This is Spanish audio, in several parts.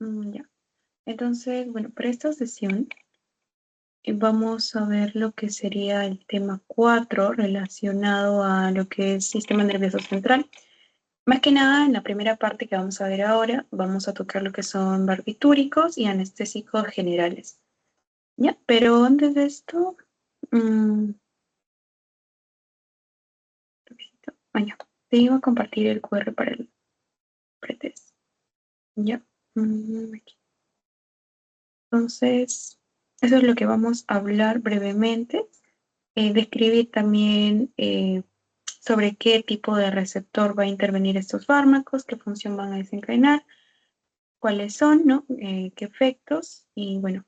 Ya. Entonces, bueno, para esta sesión vamos a ver lo que sería el tema 4 relacionado a lo que es sistema nervioso central. Más que nada, en la primera parte que vamos a ver ahora, vamos a tocar lo que son barbitúricos y anestésicos generales. Ya, pero antes de esto, ya, te iba a compartir el QR para el pretest. Ya, aquí. Entonces, eso es lo que vamos a hablar brevemente. Describir también sobre qué tipo de receptor va a intervenir estos fármacos, qué función van a desencadenar, cuáles son, ¿no? Qué efectos y bueno,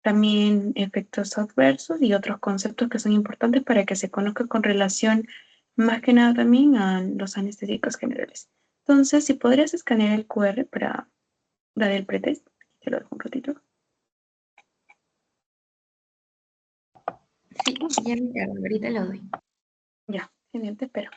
también efectos adversos y otros conceptos que son importantes para que se conozca con relación más que nada también a los anestésicos generales. Entonces, si podrías escanear el QR para dar el pretest, te lo dejo un ratito. Sí, ya me encargo, ahorita lo doy. Ya, genial, te espero.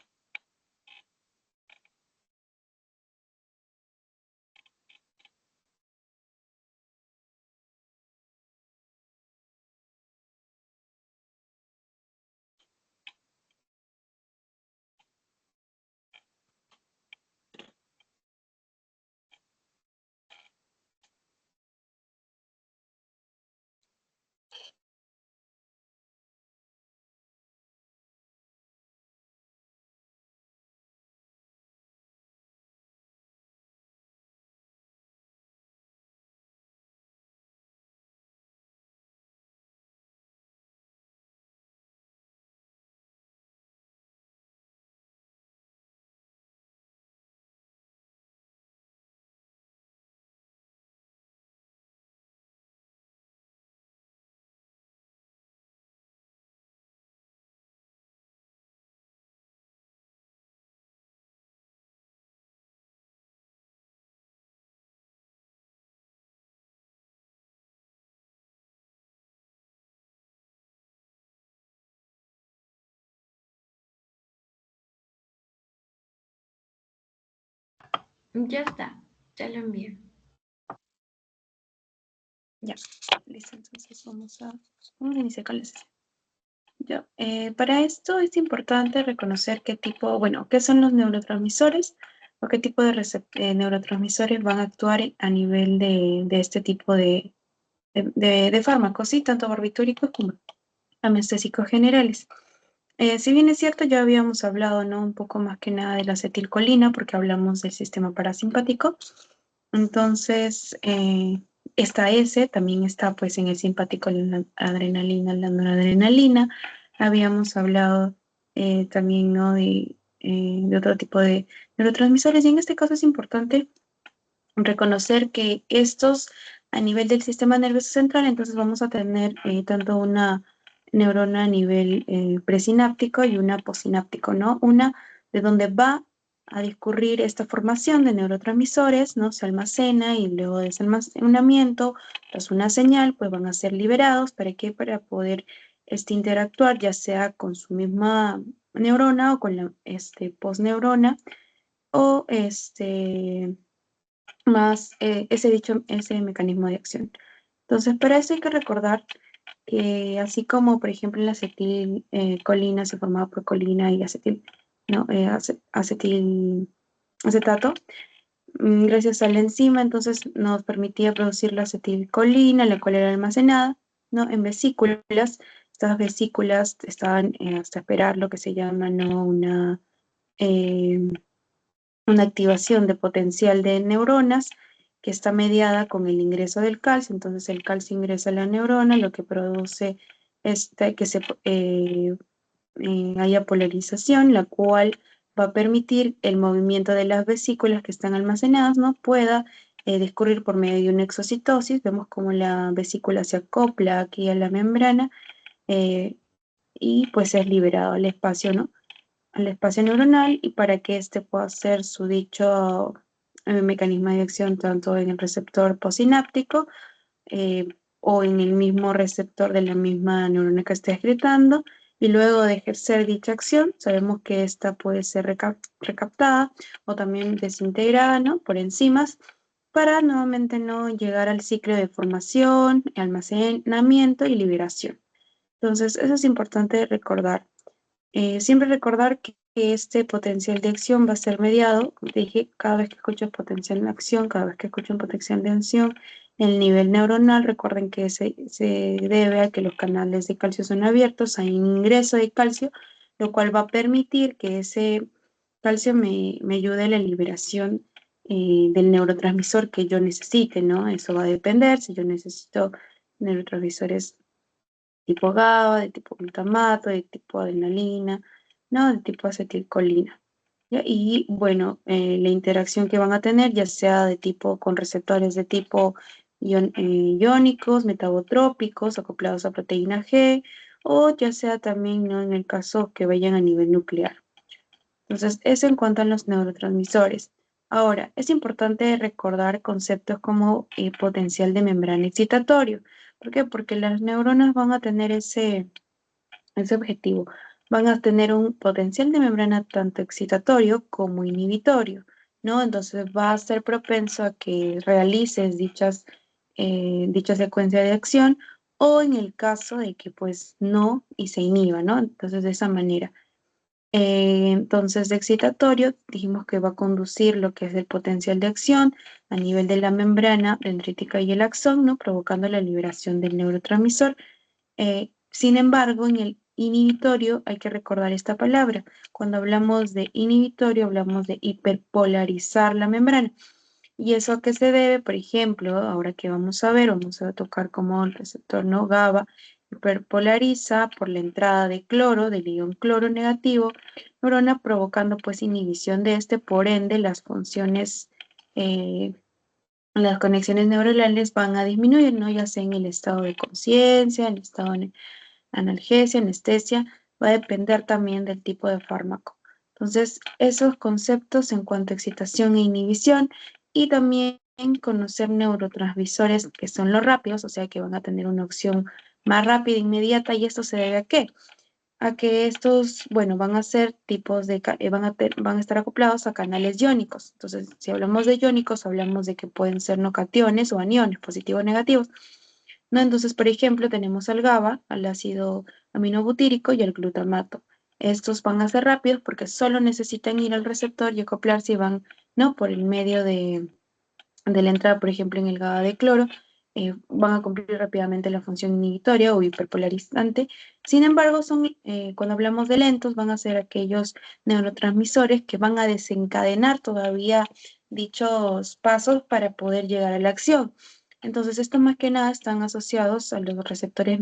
Ya está, ya lo envié. Ya, listo, entonces vamos a iniciar con la sesión. Ya, para esto es importante reconocer qué tipo, bueno, qué son los neurotransmisores o qué tipo de neurotransmisores van a actuar a nivel de este tipo de fármacos, ¿sí? Tanto barbitúricos como anestésicos generales. Si bien es cierto, ya habíamos hablado, ¿no? Un poco más que nada de la acetilcolina, porque hablamos del sistema parasimpático. Entonces, esta S también está pues en el simpático, la adrenalina, la noradrenalina. Habíamos hablado también, ¿no? De otro tipo de neurotransmisores y en este caso es importante reconocer que estos a nivel del sistema nervioso central, entonces vamos a tener tanto una neurona a nivel presináptico y una posináptico, ¿no? Una de donde va a discurrir esta formación de neurotransmisores, ¿no? Se almacena y luego de ese almacenamiento, tras una señal, pues van a ser liberados. ¿Para qué? Para poder interactuar ya sea con su misma neurona o con la posneurona o más ese mecanismo de acción. Entonces, para eso hay que recordar que así como, por ejemplo, en la acetilcolina se formaba procolina y ¿no? Acetato, gracias a la enzima, entonces nos permitía producir la acetilcolina, la cual era almacenada, ¿no? En vesículas. Estas vesículas estaban hasta esperar lo que se llama, ¿no? Eh, una activación de potencial de neuronas que está mediada con el ingreso del calcio. Entonces el calcio ingresa a la neurona, lo que produce que haya polarización, la cual va a permitir el movimiento de las vesículas que están almacenadas, ¿no? Pueda discurrir por medio de una exocitosis. Vemos como la vesícula se acopla aquí a la membrana eh, y pues es liberado al espacio, ¿no? Al espacio neuronal y para que éste pueda hacer su dicho mecanismo de acción tanto en el receptor posináptico eh, o en el mismo receptor de la misma neurona que esté excretando. Y luego de ejercer dicha acción, sabemos que esta puede ser recaptada o también desintegrada, ¿no? Por enzimas para nuevamente no llegar al ciclo de formación, almacenamiento y liberación. Entonces, eso es importante recordar. Siempre recordar que este potencial de acción va a ser mediado, como te dije, cada vez que escucho potencial de acción, cada vez que escucho un potencial de acción, el nivel neuronal, recuerden que se debe a que los canales de calcio son abiertos, hay un ingreso de calcio, lo cual va a permitir que ese calcio me ayude en la liberación del neurotransmisor que yo necesite, ¿no? Eso va a depender si yo necesito neurotransmisores tipo GABA, de tipo glutamato, de tipo adrenalina, ¿no? De tipo acetilcolina. ¿Ya? Y bueno, la interacción que van a tener, ya sea de tipo con receptores de tipo iónicos, metabotrópicos, acoplados a proteína G, o ya sea también, ¿no? En el caso que vayan a nivel nuclear. Entonces, eso en cuanto a los neurotransmisores. Ahora, es importante recordar conceptos como potencial de membrana excitatorio. ¿Por qué? Porque las neuronas van a tener ese objetivo. Van a tener un potencial de membrana tanto excitatorio como inhibitorio, ¿no? Entonces va a ser propenso a que realices dicha secuencia de acción o en el caso de que pues no y se inhiba, ¿no? Entonces de esa manera. Entonces, de excitatorio, dijimos que va a conducir lo que es el potencial de acción a nivel de la membrana dendrítica y el axón, ¿no? Provocando la liberación del neurotransmisor. Sin embargo, en el inhibitorio hay que recordar esta palabra. Cuando hablamos de inhibitorio, hablamos de hiperpolarizar la membrana. ¿Y eso a qué se debe? Por ejemplo, ahora que vamos a tocar como el receptor no GABA hiperpolariza por la entrada de cloro, del ion cloro negativo, neurona provocando pues inhibición de este, por ende eh, las conexiones neuronales van a disminuir, ¿no? Ya sea en el estado de conciencia, en el estado de analgesia, anestesia, va a depender también del tipo de fármaco. Entonces, esos conceptos en cuanto a excitación e inhibición y también conocer neurotransmisores que son los rápidos, o sea que van a tener una opción más rápida, inmediata, y esto se debe a qué? A que estos, bueno, van a ser tipos de, van a estar acoplados a canales iónicos. Entonces, si hablamos de iónicos, hablamos de que pueden ser no cationes o aniones, positivos o negativos. ¿No? Entonces, por ejemplo, tenemos al GABA, al ácido aminobutírico y al glutamato. Estos van a ser rápidos porque solo necesitan ir al receptor y acoplarse y van, ¿no? Por el medio de la entrada, por ejemplo, en el GABA de cloro, van a cumplir rápidamente la función inhibitoria o hiperpolarizante. Sin embargo, cuando hablamos de lentos, van a ser aquellos neurotransmisores que van a desencadenar todavía dichos pasos para poder llegar a la acción. Entonces, esto más que nada están asociados a los receptores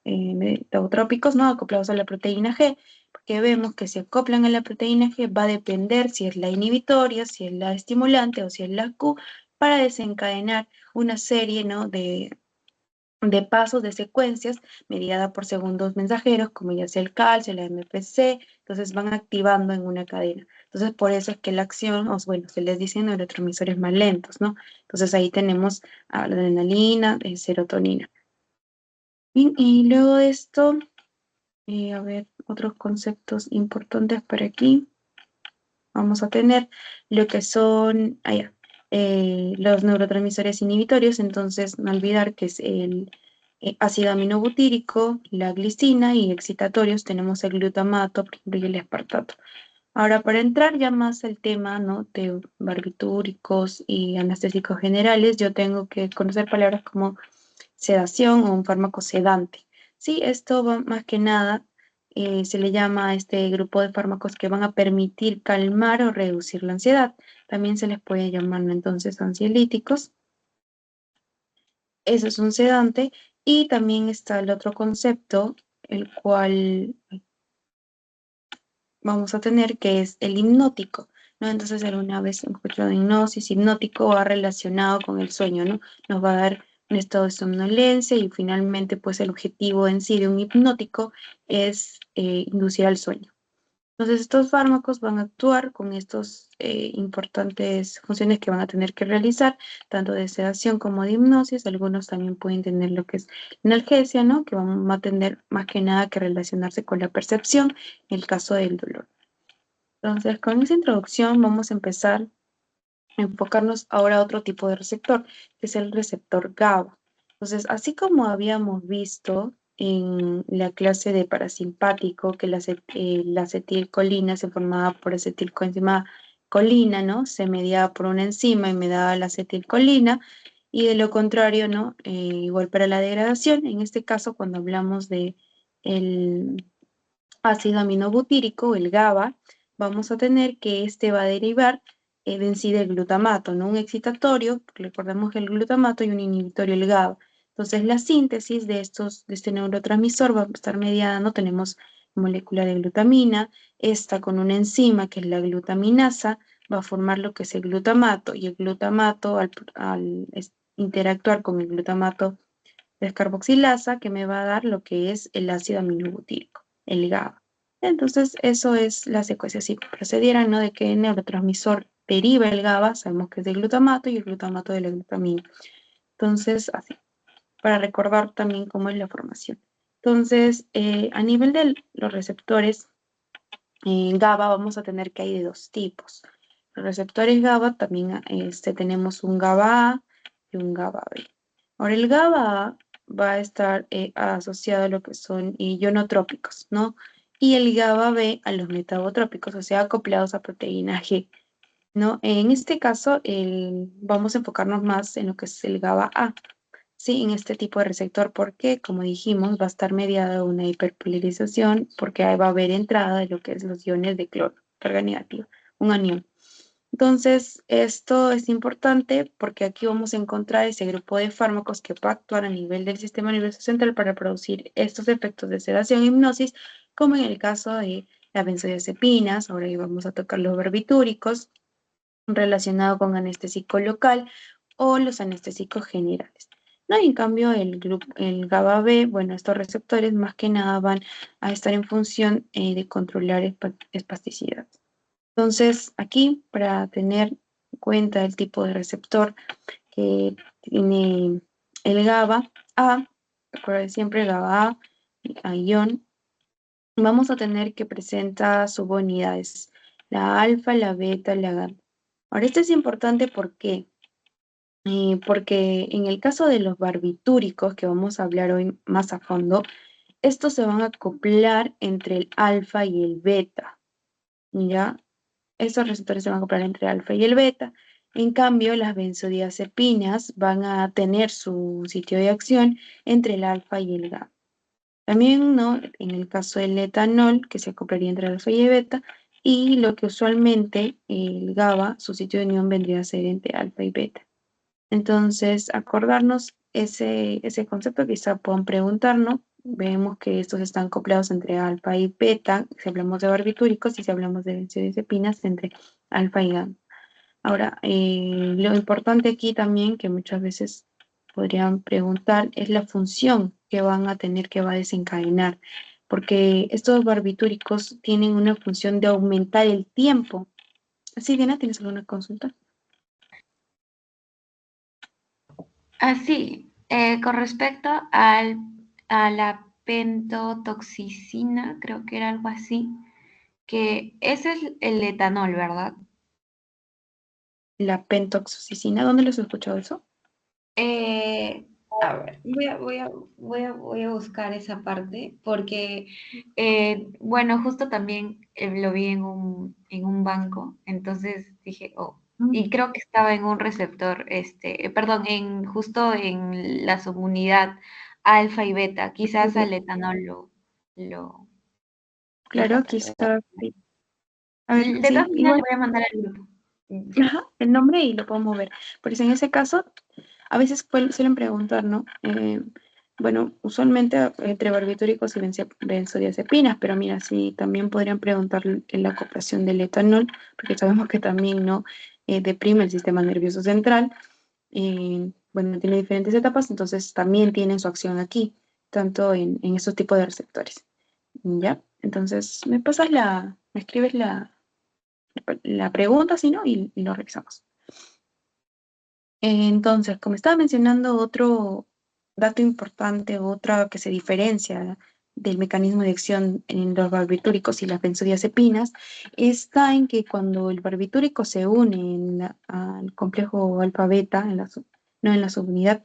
metabotrópicos, ¿no? Acoplados a la proteína G, porque vemos que si acoplan a la proteína G va a depender si es la inhibitoria, si es la estimulante o si es la Q, para desencadenar una serie, ¿no? de pasos, de secuencias, mediada por segundos mensajeros, como ya sea el calcio, la MPC, entonces van activando en una cadena. Entonces, por eso es que la acción, bueno, se les dice neurotransmisores más lentos, ¿no? Entonces, ahí tenemos la adrenalina, serotonina. Bien, y luego de esto, a ver, otros conceptos importantes por aquí. Vamos a tener lo que son los neurotransmisores inhibitorios, entonces no olvidar que es el ácido aminobutírico, la glicina, y excitatorios tenemos el glutamato, por ejemplo, y el aspartato. Ahora, para entrar ya más al tema, ¿no? de barbitúricos y anestésicos generales, yo tengo que conocer palabras como sedación o un fármaco sedante. Sí, esto va más que nada, se le llama a este grupo de fármacos que van a permitir calmar o reducir la ansiedad. También se les puede llamar, ¿no? Entonces ansiolíticos. Eso es un sedante. Y también está el otro concepto, el cual vamos a tener, que es el hipnótico, ¿no? Entonces, alguna vez hemos escuchado de hipnosis, hipnótico va relacionado con el sueño, ¿no? Nos va a dar un estado de somnolencia y finalmente, pues, el objetivo en sí de un hipnótico es inducir al sueño. Entonces, estos fármacos van a actuar con estas importantes funciones que van a tener que realizar, tanto de sedación como de hipnosis. Algunos también pueden tener lo que es analgesia, ¿no? Que van a tener más que nada que relacionarse con la percepción en el caso del dolor. Entonces, con esa introducción vamos a empezar enfocarnos ahora a otro tipo de receptor, que es el receptor GABA. Entonces, así como habíamos visto en la clase de parasimpático, que la acetilcolina se formaba por acetilcoenzima colina, ¿no? Se mediaba por una enzima y me daba la acetilcolina, y de lo contrario, ¿no? Igual para la degradación, en este caso, cuando hablamos de el ácido aminobutírico, el GABA, vamos a tener que este va a derivar de en sí del glutamato, ¿no? Un excitatorio, recordemos que el glutamato y un inhibitorio, el GABA. Entonces, la síntesis de este neurotransmisor va a estar mediada, ¿no? Tenemos molécula de glutamina, esta con una enzima que es la glutaminasa, va a formar lo que es el glutamato, y el glutamato al interactuar con el glutamato descarboxilasa, que me va a dar lo que es el ácido aminobutírico, el GABA. Entonces, eso es la secuencia. Si procedieran, ¿no? De qué neurotransmisor deriva el GABA, sabemos que es del glutamato y el glutamato de la glutamina. Entonces, así, para recordar también cómo es la formación. Entonces, a nivel de los receptores GABA, vamos a tener que hay de dos tipos. Los receptores GABA también tenemos un GABA A y un GABA B. Ahora, el GABA A va a estar asociado a lo que son ionotrópicos, ¿no? Y el GABA B a los metabotrópicos, o sea, acoplados a proteína G, ¿no? En este caso, vamos a enfocarnos más en lo que es el GABA A, ¿sí? En este tipo de receptor, porque, como dijimos, va a estar mediada una hiperpolarización, porque ahí va a haber entrada de lo que es los iones de cloro, carga negativa, un anión. Entonces, esto es importante porque aquí vamos a encontrar ese grupo de fármacos que va a actuar a nivel del sistema nervioso central para producir estos efectos de sedación e hipnosis, como en el caso de las benzodiazepinas. Ahora ahí vamos a tocar los barbitúricos, relacionado con anestésico local o los anestésicos generales. ¿No? Y en cambio, el GABA B, bueno, estos receptores más que nada van a estar en función de controlar espasticidad. Entonces, aquí, para tener en cuenta el tipo de receptor que tiene el GABA A, recuerden siempre GABA A ion, vamos a tener que presenta subunidades, la alfa, la beta, la gamma. Ahora, esto es importante porque en el caso de los barbitúricos, que vamos a hablar hoy más a fondo, estos se van a acoplar entre el alfa y el beta, ¿ya? Estos receptores se van a acoplar entre el alfa y el beta. En cambio, las benzodiazepinas van a tener su sitio de acción entre el alfa y el gamma. También, ¿no? En el caso del etanol, que se acoplaría entre alfa y beta, y lo que usualmente el GABA, su sitio de unión vendría a ser entre alfa y beta. Entonces, acordarnos ese concepto, quizá puedan preguntarnos. Vemos que estos están acoplados entre alfa y beta, si hablamos de barbitúricos, y si hablamos de benzodiazepinas, entre alfa y gamma. Ahora, lo importante aquí también, que muchas veces podrían preguntar, es la función que van a tener, que va a desencadenar, porque estos barbitúricos tienen una función de aumentar el tiempo. ¿Así, Diana, tienes alguna consulta? Así, con respecto a la pentotoxicina, creo que era algo así, que ese es el etanol, ¿verdad? La pentoxicina, ¿dónde los he escuchado eso? A ver, voy a buscar esa parte porque, bueno, justo también lo vi en un banco, entonces dije, oh, Mm. y creo que estaba en un receptor, perdón, justo en la subunidad alfa y beta, quizás al etanol lo, lo Claro, falta. quizá, sí. A ver, De todas sí, maneras, le igual, voy a mandar al grupo. ajá, el nombre y lo podemos ver. Pues en ese caso, a veces suelen preguntar, ¿no? Bueno, usualmente entre barbitúricos y benzodiazepinas, pero mira, sí, también podrían preguntar en la acoplación del etanol, porque sabemos que también no deprime el sistema nervioso central. Bueno, tiene diferentes etapas, entonces también tienen su acción aquí, tanto en estos tipos de receptores. ¿Ya? Entonces, me escribes la pregunta, si no, y lo revisamos. Entonces, como estaba mencionando, otro dato importante, otra que se diferencia del mecanismo de acción en los barbitúricos y las benzodiazepinas está en que cuando el barbitúrico se une al complejo alfa-beta, no en la subunidad,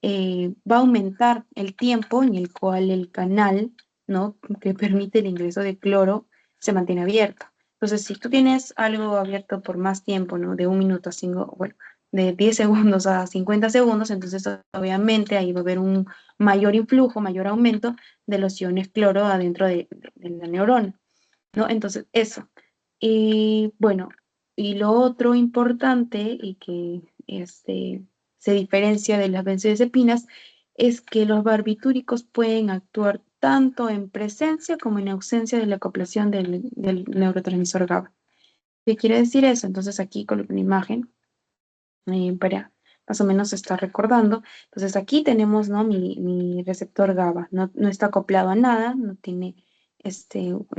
va a aumentar el tiempo en el cual el canal, ¿no?, que permite el ingreso de cloro se mantiene abierto. Entonces, si tú tienes algo abierto por más tiempo, ¿no?, de 1 minuto a 5, bueno, de 10 segundos a 50 segundos, entonces obviamente ahí va a haber un mayor influjo, mayor aumento de los iones cloro adentro de la neurona, ¿no? Entonces, eso. Y bueno, y lo otro importante y que se diferencia de las benzodiazepinas es que los barbitúricos pueden actuar tanto en presencia como en ausencia de la acoplación del neurotransmisor GABA. ¿Qué quiere decir eso? Entonces aquí coloco una imagen para más o menos estar recordando. Entonces aquí tenemos, ¿no?, mi receptor GABA, no está acoplado a nada, no tiene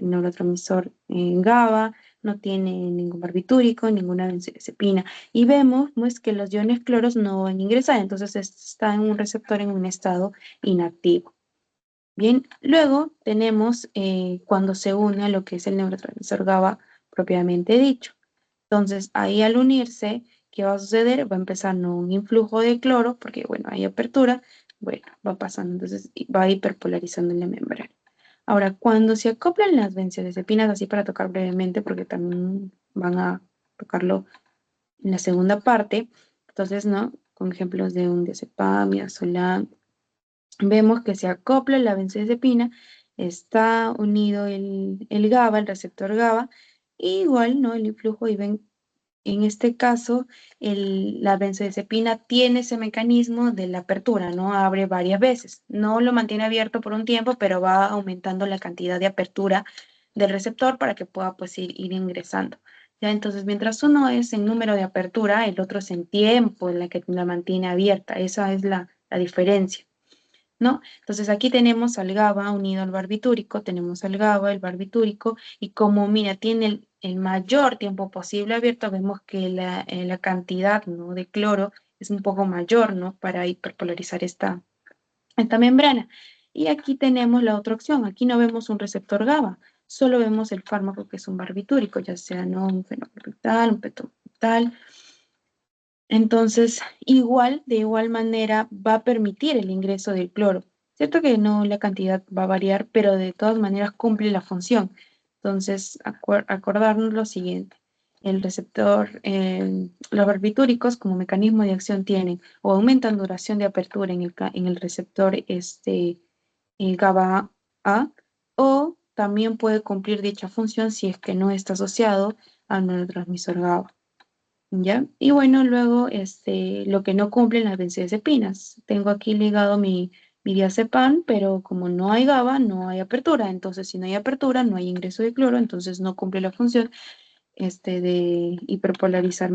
neurotransmisor GABA, no tiene ningún barbitúrico, ninguna benzodiazepina. Y vemos pues, que los iones cloros no van a ingresar, entonces está en un receptor en un estado inactivo. Bien, luego tenemos cuando se une a lo que es el neurotransmisor GABA propiamente dicho. Entonces, ahí al unirse, ¿qué va a suceder? Va a empezar, ¿no?, un influjo de cloro, porque, bueno, hay apertura, bueno, va pasando, entonces va hiperpolarizando en la membrana. Ahora, cuando se acoplan las benzodiazepinas, así para tocar brevemente, porque también van a tocarlo en la segunda parte, entonces, ¿no?, con ejemplos de un diazepam, midazolam, vemos que se acopla la benzodiazepina, está unido el GABA, el receptor GABA, y igual, ¿no?, el influjo, y ven en este caso, la benzodiazepina tiene ese mecanismo de la apertura, ¿no? Abre varias veces. No lo mantiene abierto por un tiempo, pero va aumentando la cantidad de apertura del receptor para que pueda pues ir ingresando. ¿Ya? Entonces, mientras uno es en número de apertura, el otro es en tiempo en la que la mantiene abierta. Esa es la diferencia, ¿no? Entonces aquí tenemos al GABA unido al barbitúrico, tenemos al GABA, el barbitúrico, y como, mira, tiene el mayor tiempo posible abierto, vemos que la cantidad, ¿no?, de cloro es un poco mayor, ¿no?, para hiperpolarizar esta membrana. Y aquí tenemos la otra opción, aquí no vemos un receptor GABA, solo vemos el fármaco que es un barbitúrico, ya sea, ¿no?, un fenobarbital, un petobarbital. Entonces, de igual manera, va a permitir el ingreso del cloro. Cierto que no la cantidad va a variar, pero de todas maneras cumple la función. Entonces, acordarnos lo siguiente. El receptor, los barbitúricos como mecanismo de acción tienen o aumentan duración de apertura en el receptor GABA A, o también puede cumplir dicha función si es que no está asociado al neurotransmisor GABA. ¿Ya? Y bueno, luego lo que no cumplen las benzodiazepinas. Tengo aquí ligado mi diazepam, pero como no hay GABA, no hay apertura. Entonces, si no hay apertura, no hay ingreso de cloro, entonces no cumple la función de hiperpolarizar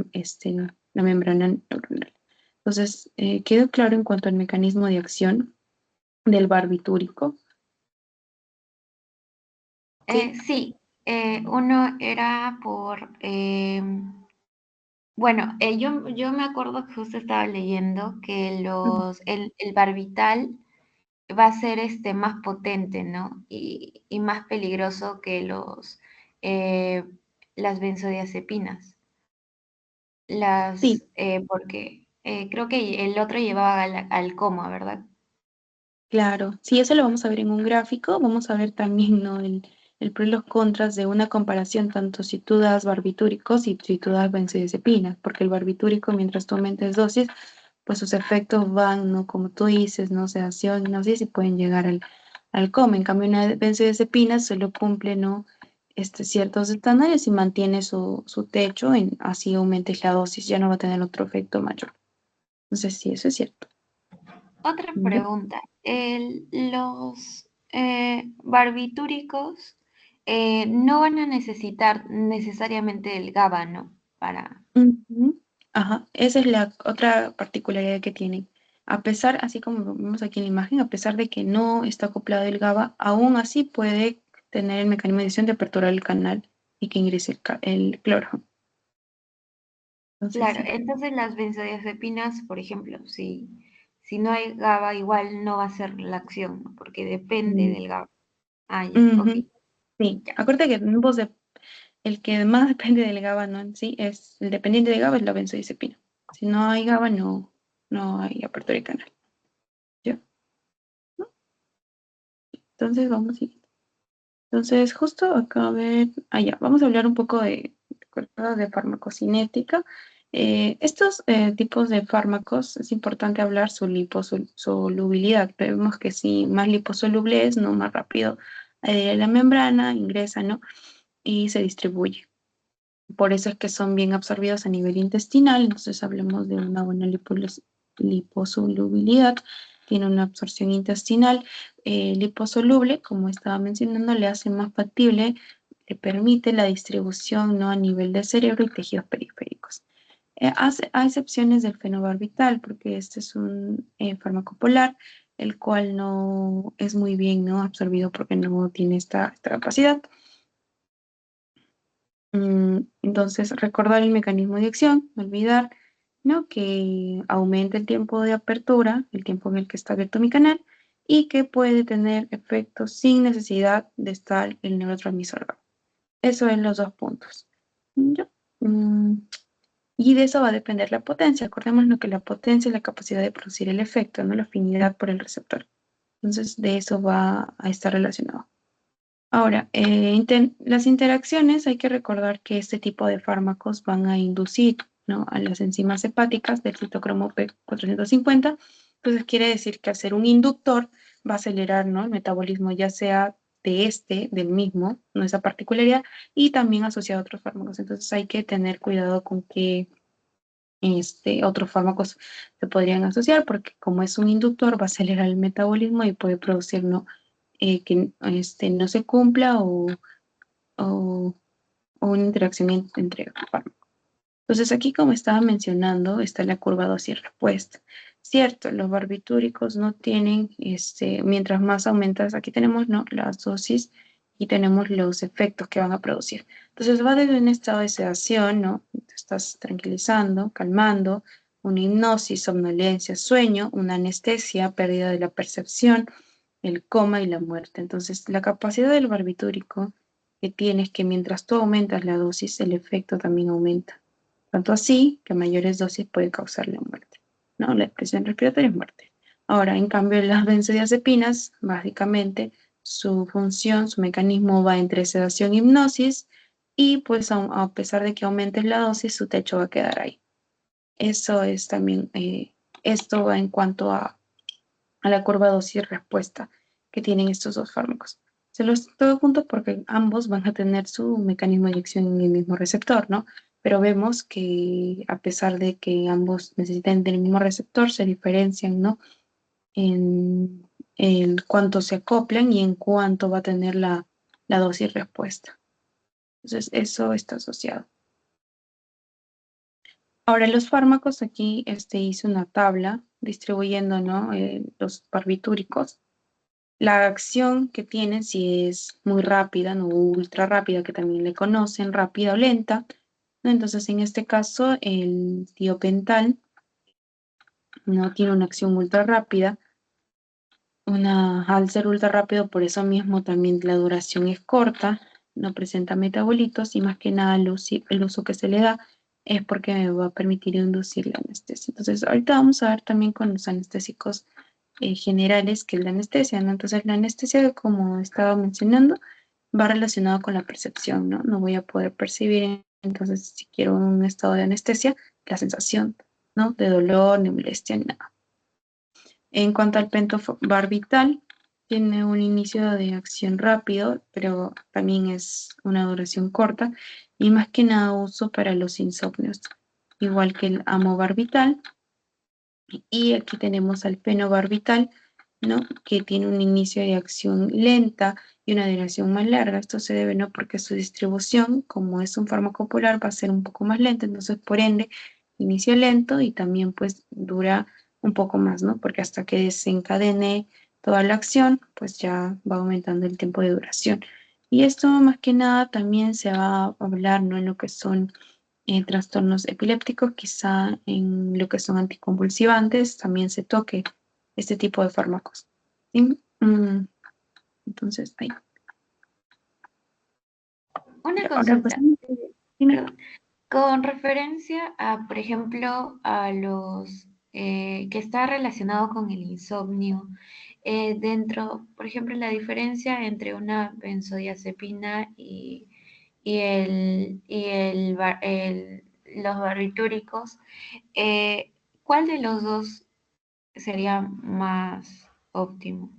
la membrana neuronal. Entonces, quedó claro en cuanto al mecanismo de acción del barbitúrico. ¿Sí? Sí, uno era bueno, yo me acuerdo que justo estaba leyendo que Ujú. el barbital va a ser más potente, ¿no? Y más peligroso que eh, las benzodiazepinas. Sí, Porque creo que el otro llevaba al coma, ¿verdad? claro, sí, eso lo vamos a ver en un gráfico. Vamos a ver también, ¿no?, el pro y los contras de una comparación, tanto si tú das barbitúricos y si tú das benzodiazepinas, porque el barbitúrico, mientras tú aumentes dosis, pues sus efectos van, ¿no?, como tú dices, no sedación, no sé si pueden llegar al coma. En cambio, una benzodiazepina solo cumple, ¿no?, ciertos estándares y mantiene su techo, así aumente la dosis, ya no va a tener otro efecto mayor. Entonces, sí, eso es cierto. Otra ¿Ya? pregunta. Los barbitúricos no van a necesitar necesariamente el GABA, ¿no? Para... Ujú. Ajá, esa es la otra particularidad que tienen. A pesar, así como vemos aquí en la imagen, a pesar de que no está acoplado el GABA, aún así puede tener el mecanismo de acción de apertura del canal y que ingrese el cloro. Entonces, Claro, sí. entonces las benzodiazepinas, por ejemplo, si no hay GABA, igual no va a ser la acción, ¿no? Porque depende Mm, del GABA. Ah, ya, ok. Ujú. Sí, acuérdate que el que más depende del GABA, ¿no? En sí, es el dependiente de GABA es la benzodiazepina. Si no hay GABA, no hay apertura de canal. ¿Ya? ¿No? Entonces, vamos a ir. Entonces, justo acá, a ver, allá, vamos a hablar un poco de farmacocinética. Estos tipos de fármacos, es importante hablar su liposolubilidad. Vemos que si más liposoluble es, no más rápido adhiere a la membrana, ingresa, ¿no? Y se distribuye. Por eso es que son bien absorbidos a nivel intestinal. Entonces hablemos de una buena liposolubilidad. Tiene una absorción intestinal liposoluble, como estaba mencionando, le hace más factible, le permite la distribución, ¿no? A nivel del cerebro y tejidos periféricos. A excepciones del fenobarbital, porque este es un fármaco polar, el cual no es muy bien, ¿no? Absorbido porque no tiene esta capacidad. Entonces, recordar el mecanismo de acción, no olvidar, ¿no? Que aumenta el tiempo de apertura, el tiempo en el que está abierto mi canal, y que puede tener efectos sin necesidad de estar el neurotransmisor. Eso es los dos puntos. ¿Ya? Mm, y de eso va a depender la potencia. Acordémonos que la potencia es la capacidad de producir el efecto, no la afinidad por el receptor. Entonces, de eso va a estar relacionado. Ahora, las interacciones, hay que recordar que este tipo de fármacos van a inducir, ¿no? A las enzimas hepáticas del citocromo P450. Entonces, quiere decir que al ser un inductor va a acelerar, ¿no? El metabolismo, ya sea del mismo, ¿no? Esa particularidad, y también asociado a otros fármacos. Entonces, hay que tener cuidado con qué otros fármacos se podrían asociar, porque como es un inductor, va a acelerar el metabolismo y puede producir, ¿no? Que no se cumpla o, o una interacción entre fármacos. Entonces aquí, como estaba mencionando, está la curva dosis respuesta. Cierto, los barbitúricos no tienen, mientras más aumentas, aquí tenemos, ¿no? Las dosis y tenemos los efectos que van a producir. Entonces va desde un estado de sedación, ¿no? Te estás tranquilizando, calmando, una hipnosis, somnolencia, sueño, una anestesia, pérdida de la percepción, el coma y la muerte. Entonces, la capacidad del barbitúrico que tiene es que mientras tú aumentas la dosis, el efecto también aumenta. Tanto así que mayores dosis puede causar la muerte, ¿no? La depresión respiratoria es muerte. Ahora, en cambio, las benzodiazepinas, básicamente, su función, su mecanismo va entre sedación y hipnosis, y pues a pesar de que aumentes la dosis, su techo va a quedar ahí. Eso es también, esto va en cuanto a la curva dosis-respuesta que tienen estos dos fármacos. Se los estoy juntos porque ambos van a tener su mecanismo de acción en el mismo receptor, ¿no? Pero vemos que a pesar de que ambos necesitan del mismo receptor, se diferencian, ¿no? En el cuánto se acoplan y en cuánto va a tener la dosis respuesta. Entonces, eso está asociado. Ahora, los fármacos, aquí hice una tabla distribuyendo, ¿no? Los barbitúricos, la acción que tienen, si es muy rápida, no ultra rápida, que también le conocen, rápida o lenta, ¿no? Entonces, en este caso, el tiopental no tiene una acción ultra rápida. Al ser ultra rápido, por eso mismo también la duración es corta, no presenta metabolitos y más que nada el uso que se le da es porque me va a permitir inducir la anestesia. Entonces, ahorita vamos a ver también con los anestésicos generales que es la anestesia, ¿no? Entonces, la anestesia, como estaba mencionando, va relacionado con la percepción, ¿no? No voy a poder percibir, entonces, si quiero un estado de anestesia, la sensación, ¿no? De dolor, ni molestia, ni nada. En cuanto al pentobarbital, tiene un inicio de acción rápido, pero también es una duración corta y más que nada uso para los insomnios, igual que el amobarbital. Y aquí tenemos al fenobarbital, ¿no? Que tiene un inicio de acción lenta y una duración más larga. Esto se debe, ¿no? Porque su distribución, como es un fármaco polar, va a ser un poco más lenta, entonces por ende, inicio lento y también pues dura un poco más, ¿no? Porque hasta que desencadene toda la acción, pues ya va aumentando el tiempo de duración. Y esto más que nada también se va a hablar, ¿no? En lo que son trastornos epilépticos, quizá en lo que son anticonvulsivantes, también se toque este tipo de fármacos. ¿Sí? Entonces, ahí. una Ya, ahora pues, consulta, dime. perdón. Con referencia a, por ejemplo, a los que está relacionado con el insomnio, dentro, por ejemplo, la diferencia entre una benzodiazepina los barbitúricos, eh, ¿cuál de los dos sería más óptimo?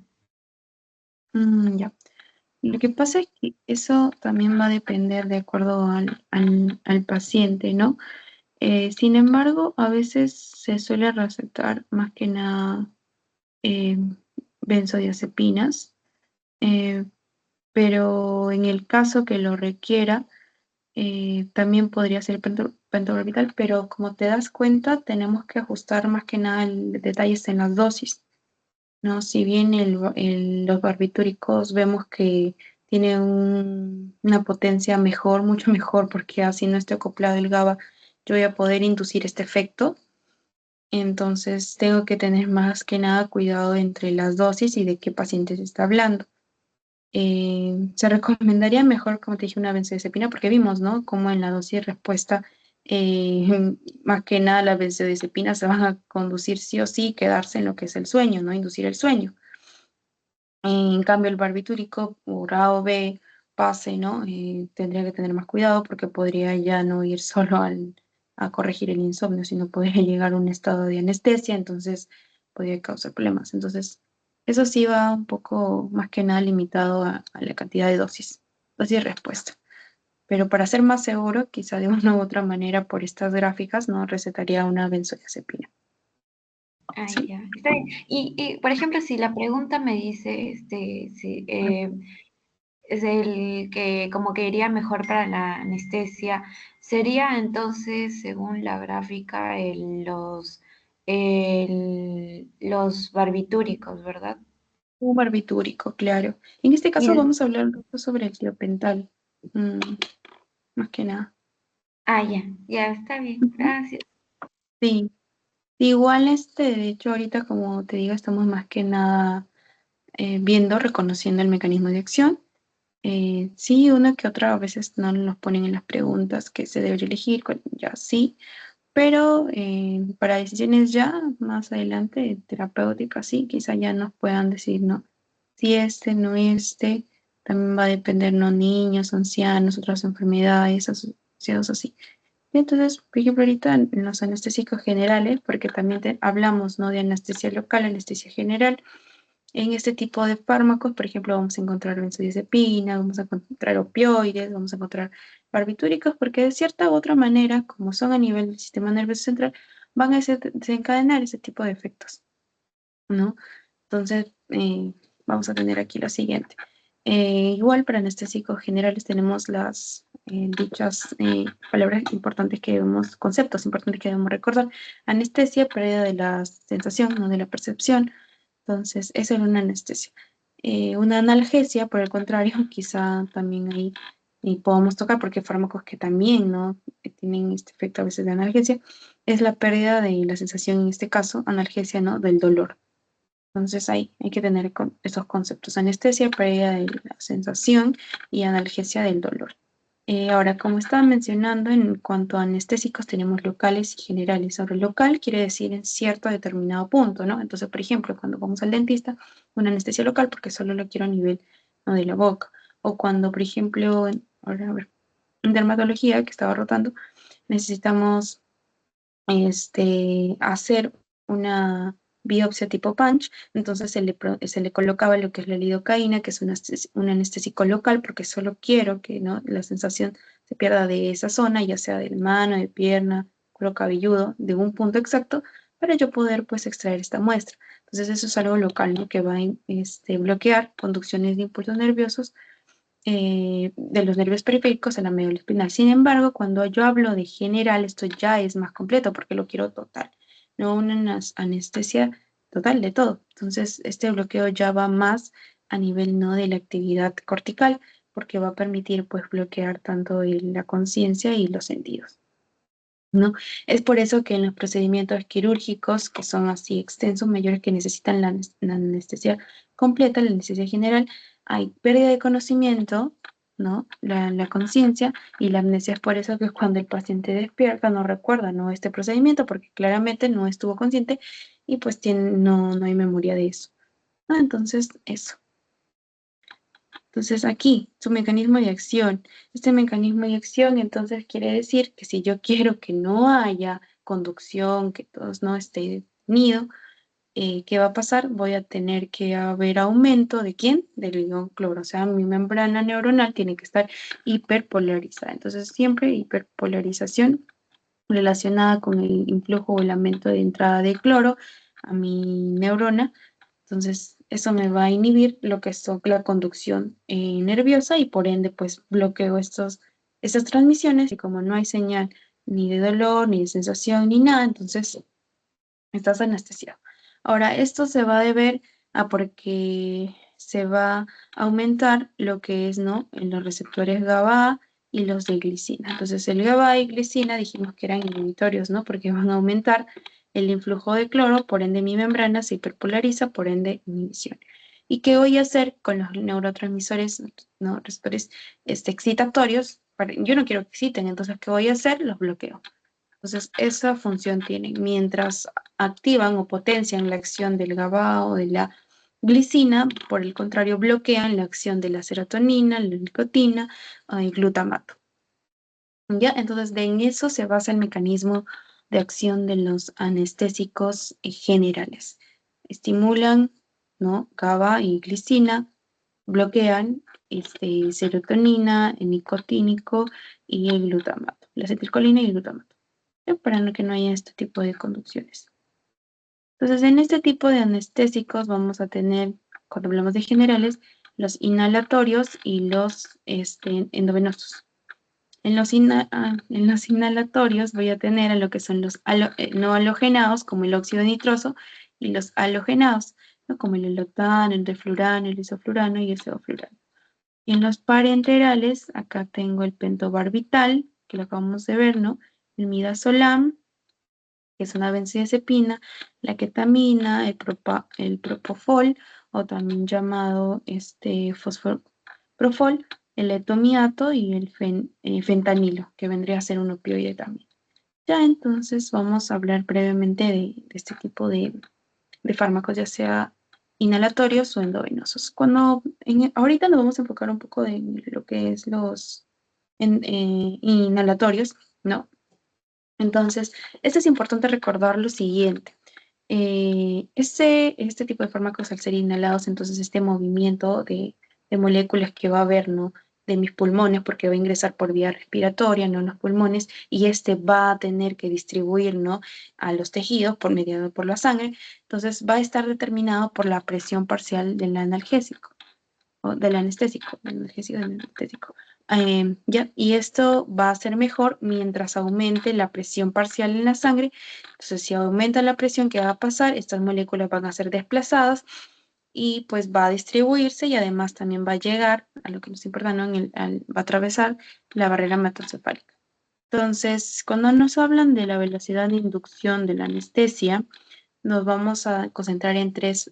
Ya. Lo que pasa es que eso también va a depender de acuerdo al paciente, ¿no? Sin embargo, a veces se suele recetar más que nada eh, benzodiazepinas, eh, pero en el caso que lo requiera, también podría ser pentobarbital, pero como te das cuenta, tenemos que ajustar más que nada detalles en las dosis, ¿no? Si bien los barbitúricos vemos que tiene una potencia mejor, mucho mejor, porque así no esté acoplado el GABA, yo voy a poder inducir este efecto. Entonces tengo que tener más que nada cuidado entre las dosis y de qué paciente se está hablando. Se recomendaría mejor, como te dije, una benzodiazepina, porque vimos, ¿no? Como en la dosis respuesta, más que nada las benzodiazepinas se van a conducir sí o sí, quedarse en lo que es el sueño, ¿no? Inducir el sueño. En cambio, el barbitúrico, por A o B, pase, ¿no? Tendría que tener más cuidado porque podría ya no ir solo a corregir el insomnio, sino podría llegar a un estado de anestesia, entonces podría causar problemas. Entonces, eso sí va un poco más que nada limitado a la cantidad de dosis y respuesta. Pero para ser más seguro, quizá de una u otra manera, por estas gráficas, no recetaría una benzodiazepina. Ah, ¿Sí? ya, está bien. Por ejemplo, si la pregunta me dice, si, es el que como que iría mejor para la anestesia, sería entonces, según la gráfica, los barbitúricos, ¿verdad? Un barbitúrico, claro. En este Y caso vamos a hablar un poco sobre el tiopental, mm, más que nada. ya, ya está bien, Ujú. gracias. Sí, igual de hecho ahorita como te digo, estamos más que nada viendo, reconociendo el mecanismo de acción. Sí, una que otra a veces no nos ponen en las preguntas que se debería elegir, ya sí, pero para decisiones ya más adelante, terapéuticas, sí, quizá ya nos puedan decir, ¿no? Si no también va a depender, ¿no? Niños, ancianos, otras enfermedades asociadas así. Entonces, por ejemplo, ahorita en los anestésicos generales, porque también hablamos, ¿no? De anestesia local, anestesia general, en este tipo de fármacos, por ejemplo, vamos a encontrar benzodiazepina, vamos a encontrar opioides, vamos a encontrar barbitúricos, porque de cierta u otra manera, como son a nivel del sistema nervioso central, van a desencadenar ese tipo de efectos, ¿no? Entonces, vamos a tener aquí lo siguiente. Igual para anestésicos generales tenemos las dichas palabras importantes que debemos, conceptos importantes que debemos recordar. Anestesia, pérdida de la sensación, no de la percepción. Entonces, eso era una anestesia. Una analgesia, por el contrario, quizá también ahí podamos tocar, porque hay fármacos que también no tienen este efecto a veces de analgesia, es la pérdida de la sensación, en este caso, analgesia, ¿no? Del dolor. Entonces ahí hay que tener esos conceptos: anestesia, pérdida de la sensación y analgesia del dolor. Ahora, como estaba mencionando, en cuanto a anestésicos tenemos locales y generales. Ahora, local quiere decir en cierto determinado punto, ¿no? Entonces, por ejemplo, cuando vamos al dentista, una anestesia local porque solo lo quiero a nivel, ¿no? de la boca. O cuando, por ejemplo, ahora, a ver, en dermatología, que estaba rotando, necesitamos hacer una biopsia tipo punch, entonces se le colocaba lo que es la lidocaína, que es un anestésico local, porque solo quiero que, ¿no? la sensación se pierda de esa zona, ya sea de mano, de pierna, cuero cabelludo, de un punto exacto, para yo poder pues extraer esta muestra. Entonces eso es algo local, ¿no? que va a bloquear conducciones de impulsos nerviosos de los nervios periféricos a la médula espinal. Sin embargo, cuando yo hablo de general, esto ya es más completo porque lo quiero total, no una anestesia total de todo. Entonces, este bloqueo ya va más a nivel, no de la actividad cortical, porque va a permitir pues bloquear tanto la conciencia y los sentidos, ¿no? Es por eso que en los procedimientos quirúrgicos, que son así extensos, mayores, que necesitan la anestesia completa, la anestesia general, hay pérdida de conocimiento, ¿no? La conciencia, y la amnesia es por eso que cuando el paciente despierta no recuerda, ¿no? Este procedimiento porque claramente no estuvo consciente y pues no hay memoria de eso. ¿No? Entonces, eso. Entonces aquí, su mecanismo de acción. Este mecanismo de acción entonces quiere decir que si yo quiero que no haya conducción, que todo no esté detenido, ¿qué va a pasar? Voy a tener que haber aumento ¿de quién? Del ion cloro. O sea, mi membrana neuronal tiene que estar hiperpolarizada. Entonces, siempre hiperpolarización relacionada con el influjo o el aumento de entrada de cloro a mi neurona. Entonces, eso me va a inhibir lo que es la conducción nerviosa y por ende, pues bloqueo estas transmisiones y como no hay señal ni de dolor, ni de sensación, ni nada, entonces estás anestesiado. Ahora, esto se va a deber a porque se va a aumentar lo que es, ¿no? En los receptores GABA y los de glicina. Entonces, el GABA y glicina dijimos que eran inhibitorios, ¿no? Porque van a aumentar el influjo de cloro, por ende mi membrana se hiperpolariza, por ende inhibición. ¿Y qué voy a hacer con los neurotransmisores, no, receptores excitatorios? Yo no quiero que exciten, entonces, ¿qué voy a hacer? Los bloqueo. Entonces, esa función tienen. Mientras activan o potencian la acción del GABA o de la glicina, por el contrario, bloquean la acción de la serotonina, la nicotina y glutamato. ¿Ya? Entonces, en eso se basa el mecanismo de acción de los anestésicos generales. Estimulan, ¿no? GABA y glicina, bloquean serotonina, el nicotínico y el glutamato, la acetilcolina y el glutamato, para que no haya este tipo de conducciones. Entonces, en este tipo de anestésicos vamos a tener, cuando hablamos de generales, los inhalatorios y los endovenosos. En los inhalatorios voy a tener a lo que son los no halogenados, como el óxido nitroso, y los halogenados, ¿no? Como el elotano, el deflurano, el isoflurano y el sevoflurano. Y en los parenterales, acá tengo el pentobarbital, que lo acabamos de ver, ¿no? El midazolam, que es una benzodiazepina, la ketamina, el propofol, o también llamado fosforprofol, el etomiato y el fentanilo, que vendría a ser un opioide también. Ya entonces vamos a hablar brevemente de este tipo de fármacos, ya sea inhalatorios o endovenosos. Ahorita nos vamos a enfocar un poco de lo que es los inhalatorios, ¿no? Entonces, esto es importante recordar lo siguiente. Este tipo de fármacos, al ser inhalados, entonces este movimiento de moléculas que va a haber, ¿no? De mis pulmones, porque va a ingresar por vía respiratoria, no en los pulmones, y este va a tener que distribuir, ¿no? A los tejidos mediado por la sangre. Entonces, va a estar determinado por la presión parcial del analgésico o del anestésico, del analgésico del anestésico. Ya, y esto va a ser mejor mientras aumente la presión parcial en la sangre. Entonces, si aumenta la presión, ¿qué va a pasar? Estas moléculas van a ser desplazadas y pues va a distribuirse y además también va a llegar a lo que nos importa, ¿no? Va a atravesar la barrera hematocefálica. Entonces, cuando nos hablan de la velocidad de inducción de la anestesia, nos vamos a concentrar en tres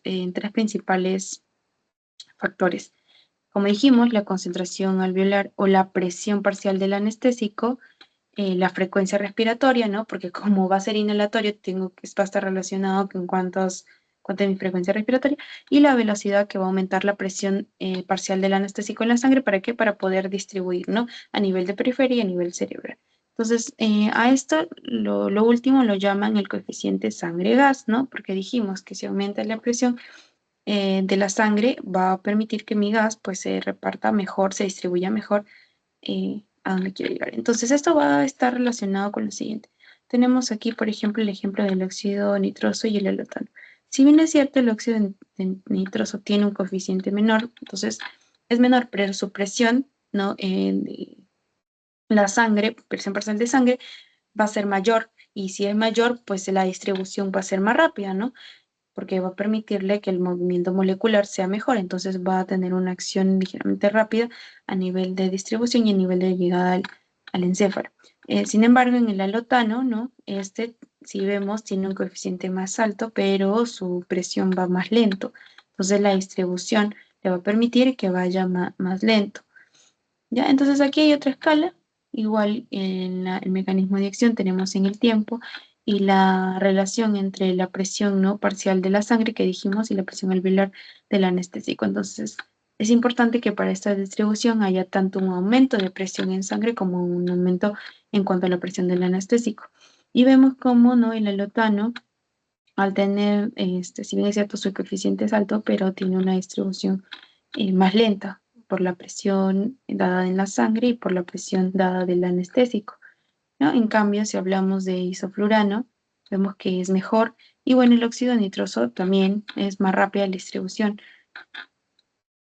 principales factores. Como dijimos, la concentración alveolar o la presión parcial del anestésico, la frecuencia respiratoria, ¿no? Porque como va a ser inhalatorio, va a estar relacionado con cuánta es mi frecuencia respiratoria, y la velocidad que va a aumentar la presión parcial del anestésico en la sangre. ¿Para qué? Para poder distribuir, ¿no? A nivel de periferia y a nivel cerebral. Entonces, a esto lo último lo llaman el coeficiente sangre-gas, ¿no? Porque dijimos que si aumenta la presión de la sangre va a permitir que mi gas pues se reparta mejor, se distribuya mejor a donde quiero llegar. Entonces esto va a estar relacionado con lo siguiente. Tenemos aquí, por ejemplo, el ejemplo del óxido nitroso y el elotano. Si bien es cierto, el óxido nitroso tiene un coeficiente menor, entonces es menor, pero su presión, ¿no? La sangre, presión parcial de sangre, va a ser mayor. Y si es mayor, pues la distribución va a ser más rápida, ¿no? Porque va a permitirle que el movimiento molecular sea mejor, entonces va a tener una acción ligeramente rápida a nivel de distribución y a nivel de llegada al encéfalo. Sin embargo, en el alotano, ¿no? Si vemos, tiene un coeficiente más alto, pero su presión va más lento. Entonces la distribución le va a permitir que vaya más lento. ¿Ya? Entonces aquí hay otra escala, igual en el mecanismo de acción tenemos en el tiempo y la relación entre la presión no parcial de la sangre que dijimos y la presión alveolar del anestésico. Entonces es importante que para esta distribución haya tanto un aumento de presión en sangre como un aumento en cuanto a la presión del anestésico. Y vemos cómo ¿no? el alotano, al tener, si bien es cierto, su coeficiente es alto, pero tiene una distribución más lenta por la presión dada en la sangre y por la presión dada del anestésico, ¿no? En cambio, si hablamos de isoflurano, vemos que es mejor. Y bueno, el óxido nitroso también es más rápida la distribución,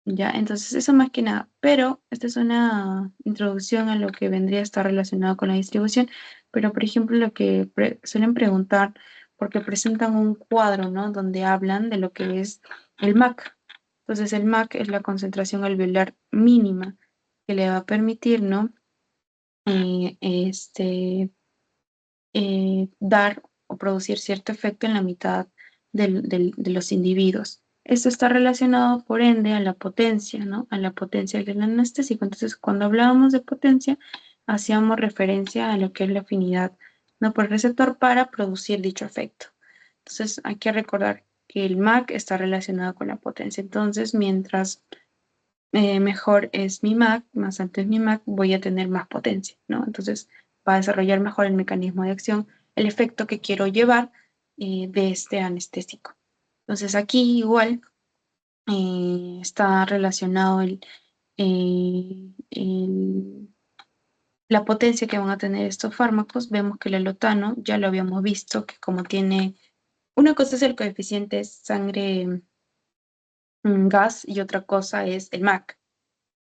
¿ya? Entonces, eso más que nada. Pero esta es una introducción a lo que vendría a estar relacionado con la distribución. Pero, por ejemplo, lo que suelen preguntar, porque presentan un cuadro, ¿no? Donde hablan de lo que es el MAC. Entonces, el MAC es la concentración alveolar mínima que le va a permitir, ¿no? Eh, este, dar o producir cierto efecto en la mitad de los individuos. Esto está relacionado, por ende, a la potencia, ¿no? A la potencia del anestésico. Entonces, cuando hablábamos de potencia, hacíamos referencia a lo que es la afinidad, ¿no? Por el receptor para producir dicho efecto. Entonces, hay que recordar que el MAC está relacionado con la potencia. Entonces, mientras mejor es mi MAC, más alto es mi MAC, voy a tener más potencia, ¿no? Entonces va a desarrollar mejor el mecanismo de acción, el efecto que quiero llevar de este anestésico. Entonces aquí igual está relacionado la potencia que van a tener estos fármacos. Vemos que el alotano, ya lo habíamos visto, que como tiene, una cosa es el coeficiente sangre gas y otra cosa es el MAC.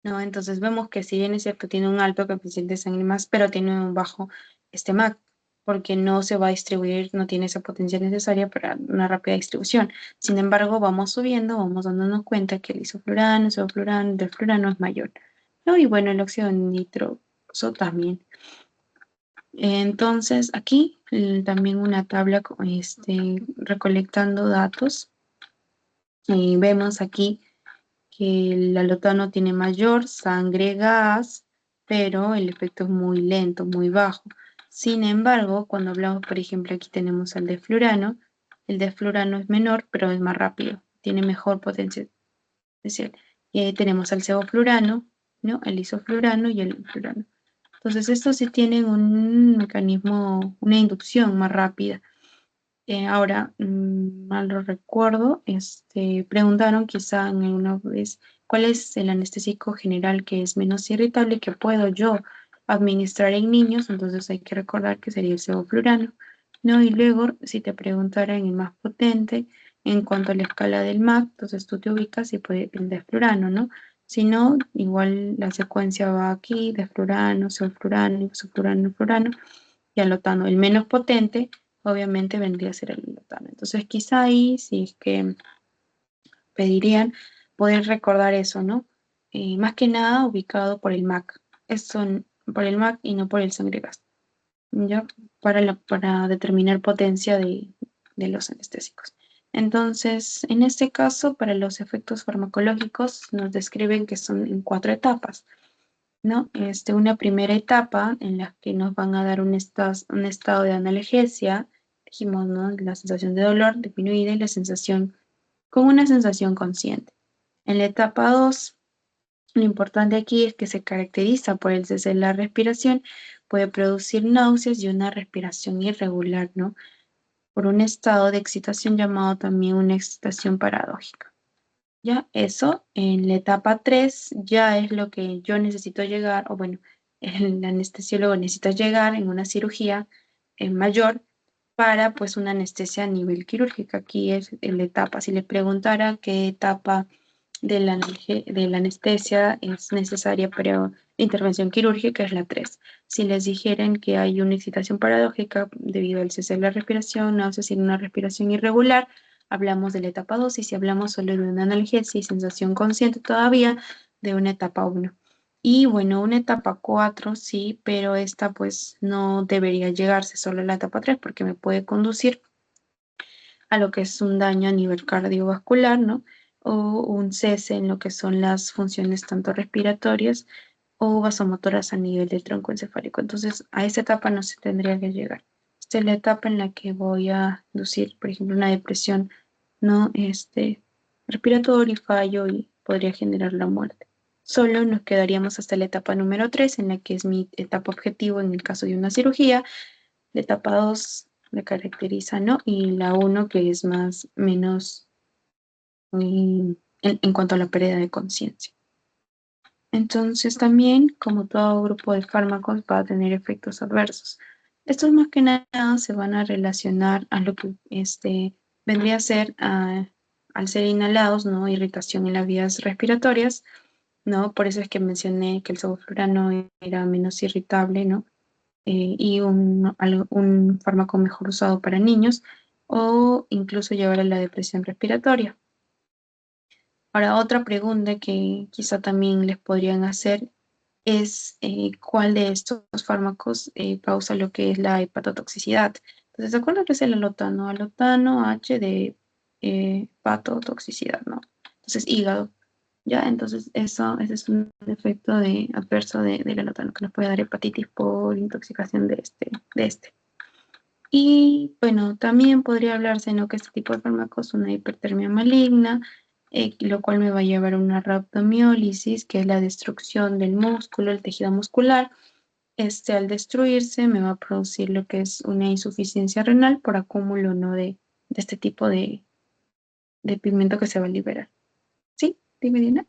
¿No? Entonces vemos que si bien es cierto, tiene un alto coeficiente de sangre más, pero tiene un bajo MAC, porque no se va a distribuir, no tiene esa potencia necesaria para una rápida distribución. Sin embargo, vamos subiendo, vamos dándonos cuenta que el isoflurano, sevoflurano, el delflurano es mayor, ¿no? Y bueno, el óxido nitroso también. Entonces, aquí también una tabla recolectando datos. Y vemos aquí que el alotano tiene mayor sangre gas, pero el efecto es muy lento, muy bajo. Sin embargo, cuando hablamos, por ejemplo, aquí tenemos al desflurano, el desflurano es menor, pero es más rápido, tiene mejor potencia. Es decir, tenemos al sevoflurano, ¿no? El isoflurano y el flurano. Entonces, estos sí tienen un mecanismo, una inducción más rápida. Ahora, mal lo recuerdo, preguntaron quizá en alguna vez cuál es el anestésico general que es menos irritable que puedo yo administrar en niños. Entonces hay que recordar que sería el sevoflurano, ¿no? Y luego, si te preguntaran el más potente en cuanto a la escala del MAC, entonces tú te ubicas y puede el desflurano, ¿no? Si no, igual la secuencia va aquí, desflurano, sevoflurano, isoflurano, flurano y alotano. El menos potente obviamente vendría a ser el alotano. Entonces quizá ahí sí es que pedirían poder recordar eso, ¿no? Más que nada ubicado por el MAC. Por el MAC y no por el sangre gas, ¿ya? Para determinar potencia de los anestésicos. Entonces, en este caso, para los efectos farmacológicos, nos describen que son en 4 etapas, ¿no? Una primera etapa en la que nos van a dar un estado de analgesia, dijimos, ¿no? La sensación de dolor disminuida y la sensación con una sensación consciente. En la etapa 2, lo importante aquí es que se caracteriza por el cese de la respiración, puede producir náuseas y una respiración irregular, ¿no? Por un estado de excitación llamado también una excitación paradójica. Ya eso, en la etapa 3 ya es lo que yo necesito llegar, o bueno, el anestesiólogo necesita llegar en una cirugía mayor para pues una anestesia a nivel quirúrgica. Aquí es la etapa. Si le preguntara qué etapa de la anestesia es necesaria para la intervención quirúrgica, es la 3. Si les dijeran que hay una excitación paradójica debido al cese de la respiración, náuseas y una respiración irregular, hablamos de la etapa 2, y si hablamos solo de una analgesia y sensación consciente todavía, de una etapa 1. Y bueno, una etapa 4 sí, pero esta pues no debería llegarse solo a la etapa 3 porque me puede conducir a lo que es un daño a nivel cardiovascular, ¿no? O un cese en lo que son las funciones tanto respiratorias o vasomotoras a nivel del tronco encefálico. Entonces, a esa etapa no se tendría que llegar. Esta es la etapa en la que voy a inducir, por ejemplo, una depresión, ¿no? Respiratorio y fallo y podría generar la muerte. Solo nos quedaríamos hasta la etapa número 3, en la que es mi etapa objetivo en el caso de una cirugía. La etapa 2 la caracteriza, ¿no? Y la uno que es más, menos en cuanto a la pérdida de conciencia. Entonces también, como todo grupo de fármacos, va a tener efectos adversos. Estos más que nada se van a relacionar a lo que vendría a ser, al ser inhalados, ¿no? Irritación en las vías respiratorias, ¿no? Por eso es que mencioné que el sevoflurano era menos irritable, ¿no? Y un fármaco mejor usado para niños o incluso llevar a la depresión respiratoria. Ahora, otra pregunta que quizá también les podrían hacer es cuál de estos fármacos causa lo que es la hepatotoxicidad. Entonces, ¿se acuerdan que es el alotano? Alotano H de hepatotoxicidad, ¿no? Entonces, hígado. Ya, entonces ese es un efecto adverso del alotano que nos puede dar hepatitis por intoxicación de este. Y bueno, también podría hablarse, ¿no? Que este tipo de fármacos es una hipertermia maligna, lo cual me va a llevar a una rhabdomiólisis, que es la destrucción del músculo, el tejido muscular. Al destruirse me va a producir lo que es una insuficiencia renal por acúmulo, ¿no? De este tipo de pigmento que se va a liberar. ¿Sí? Dime, Dina.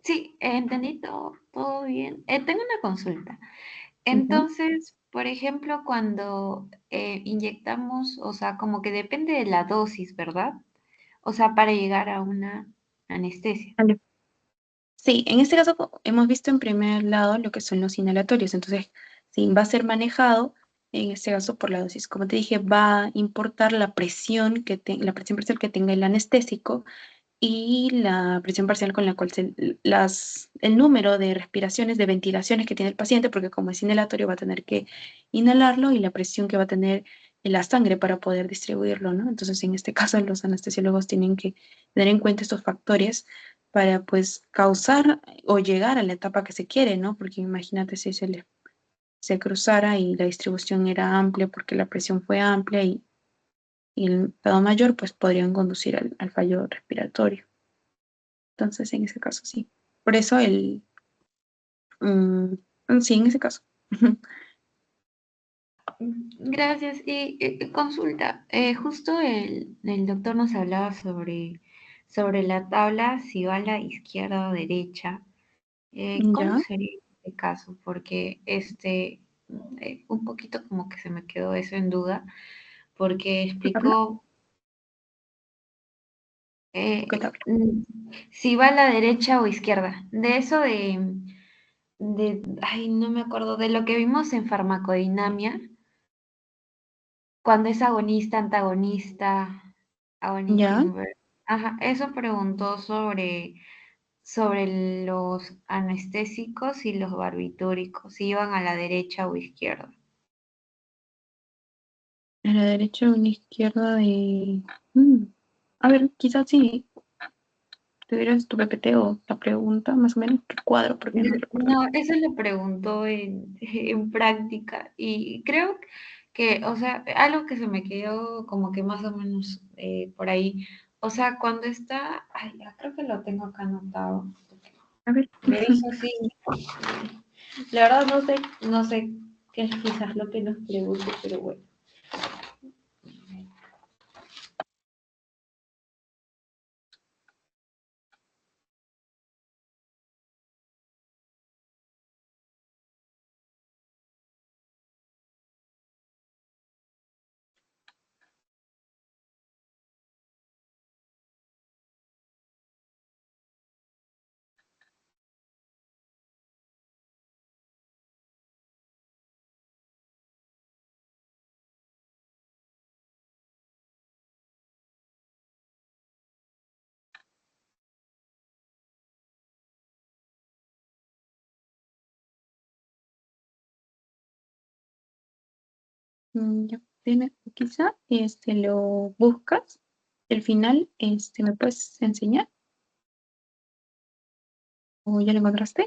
Sí, entendí todo bien. Tengo una consulta. Ujú. Entonces, por ejemplo, cuando inyectamos, o sea, como que depende de la dosis, ¿verdad? O sea, para llegar a una anestesia. Vale. Sí, en este caso hemos visto en primer lado lo que son los inhalatorios. Entonces, sí, va a ser manejado, en este caso por la dosis. Como te dije, va a importar la presión parcial que tenga el anestésico y la presión parcial con la cual el número de respiraciones, de ventilaciones que tiene el paciente, porque como es inhalatorio va a tener que inhalarlo y la presión que va a tener en la sangre para poder distribuirlo, ¿no? Entonces, en este caso, los anestesiólogos tienen que tener en cuenta estos factores para, pues, causar o llegar a la etapa que se quiere, ¿no? Porque imagínate si se cruzara y la distribución era amplia porque la presión fue amplia y el estado mayor, pues podrían conducir al fallo respiratorio. Entonces, en ese caso, sí. Por eso mm, sí, en ese caso. Gracias. Y consulta, justo el doctor nos hablaba sobre la tabla, si va a la izquierda o derecha. ¿Cómo Ya, sería en este caso? Porque un poquito como que se me quedó eso en duda, porque ¿qué tabla? explicó ¿Qué tabla? mm, si va a la derecha o izquierda. De eso ay, no me acuerdo, de lo que vimos en farmacodinamia, cuando es agonista, antagonista, agonista Ya, inverso. Ajá, eso preguntó sobre los anestésicos y los barbitúricos, si iban a la derecha o izquierda. a la derecha o a la izquierda mm, A ver, quizás sí tuvieras tu PPT o la pregunta, más o menos, qué cuadro, porque no recuerdo No, bien. eso lo preguntó en práctica y creo que, o sea, algo que se me quedó como que más o menos por ahí, o sea, cuando está, ay, ya creo que lo tengo acá anotado. A ver, Me dijo así, la verdad no sé qué es quizás lo que nos pregunte, pero bueno. ya, quizá lo buscas, el final, ¿me puedes enseñar? ¿O ya lo encontraste?